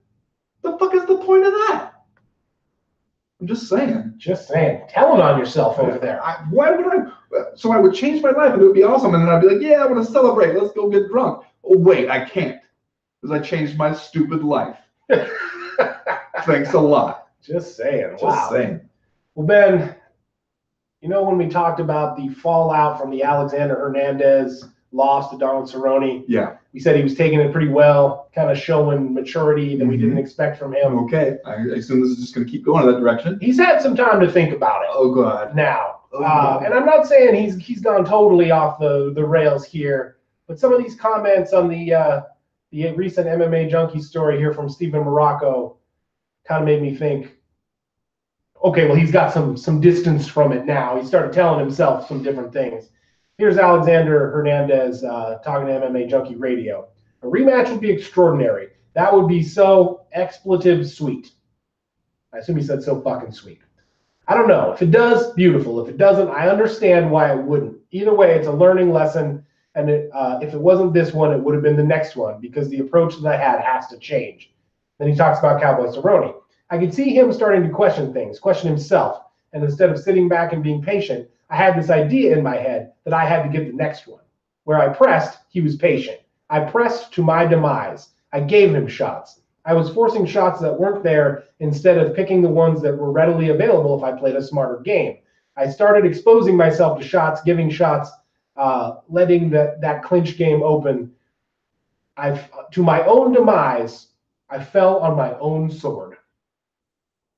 The fuck is the point of that? I'm just saying. Just saying. Telling on yourself over there. Why would I? So I would change my life and it would be awesome. And then I'd be like, I want to celebrate. Let's go get drunk. Oh, wait, I can't. Because I changed my stupid life. Thanks a lot. Just saying. Just saying. Well, Ben, when we talked about the fallout from the Alexander Hernandez loss to Donald Cerrone, we said he was taking it pretty well, kind of showing maturity that we didn't expect from him. Okay. I assume this is just going to keep going in that direction. He's had some time to think about it. Oh, God. Now. And I'm not saying he's gone totally off the rails here, but some of these comments on the recent MMA Junkie story here from Stephen Morocco kind of made me think, okay, well, he's got some distance from it now. He started telling himself some different things. Here's Alexander Hernandez talking to MMA Junkie Radio. A rematch would be extraordinary. That would be so expletive sweet. I assume he said so fucking sweet. I don't know. If it does, beautiful. If it doesn't, I understand why it wouldn't. Either way, it's a learning lesson. And if it wasn't this one, it would have been the next one, because the approach that I had has to change. Then he talks about Cowboy Cerrone. I could see him starting to question things, question himself. And instead of sitting back and being patient, I had this idea in my head that I had to get the next one. Where I pressed, he was patient. I pressed to my demise. I gave him shots. I was forcing shots that weren't there instead of picking the ones that were readily available if I played a smarter game. I started exposing myself to shots, giving shots, letting that clinch game open. To my own demise, I fell on my own sword.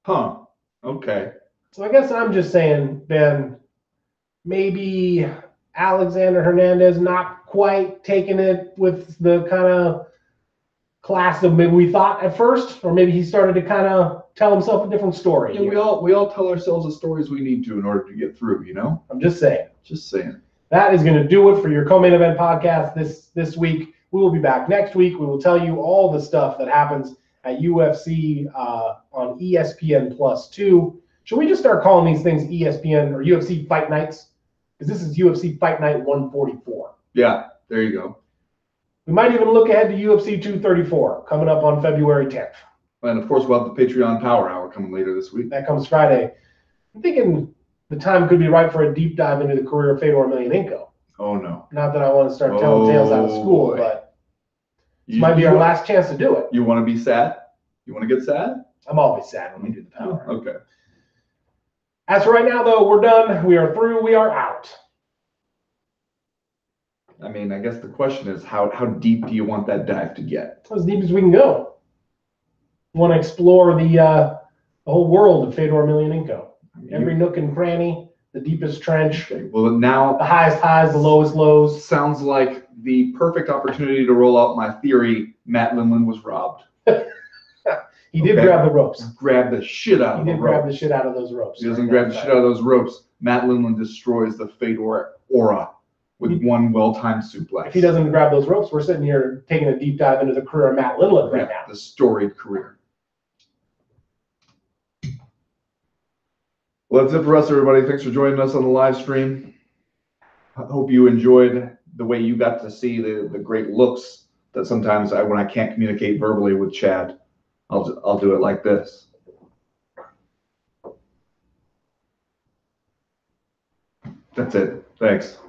Huh. Okay. So I guess I'm just saying, Ben, maybe Alexander Hernandez not quite taking it with the kind of class that maybe we thought at first, or maybe he started to kind of tell himself a different story. Yeah, we all tell ourselves the stories we need to in order to get through, you know? I'm just saying. Just saying. That is going to do it for your co-main event podcast this week. We will be back next week. We will tell you all the stuff that happens at UFC on ESPN Plus 2. Should we just start calling these things ESPN or UFC Fight Nights? Because this is UFC Fight Night 144. Yeah, there you go. We might even look ahead to UFC 234 coming up on February 10th. And of course, we'll have the Patreon Power Hour coming later this week. That comes Friday. I'm thinking the time could be right for a deep dive into the career of Fedor Emelianenko. Oh, no. Not that I want to start telling tales out of school, boy. but this might be our last chance to do it. You want to be sad? You want to get sad? I'm always sad when we do the power. Okay. As for right now, though, we're done. We are through. We are out. I mean, I guess the question is, how deep do you want that dive to get? As deep as we can go. We want to explore the whole world of Fedor Emelianenko. Every nook and cranny, the deepest trench. Okay. Well, now the highest highs, the lowest lows. Sounds like the perfect opportunity to roll out my theory. Matt Lindland was robbed. He did grab the ropes. Grab the shit out of the ropes. He did grab the shit out of those ropes. He doesn't grab the shit out of those ropes. Matt Lindland destroys the Fedor aura with one well-timed suplex. If he doesn't grab those ropes, we're sitting here taking a deep dive into the career of Matt Lindland right now. The storied career. Well, that's it for us, everybody. Thanks for joining us on the live stream. I hope you enjoyed the way you got to see the great looks that sometimes when I can't communicate verbally with Chad, I'll do it like this. That's it. Thanks.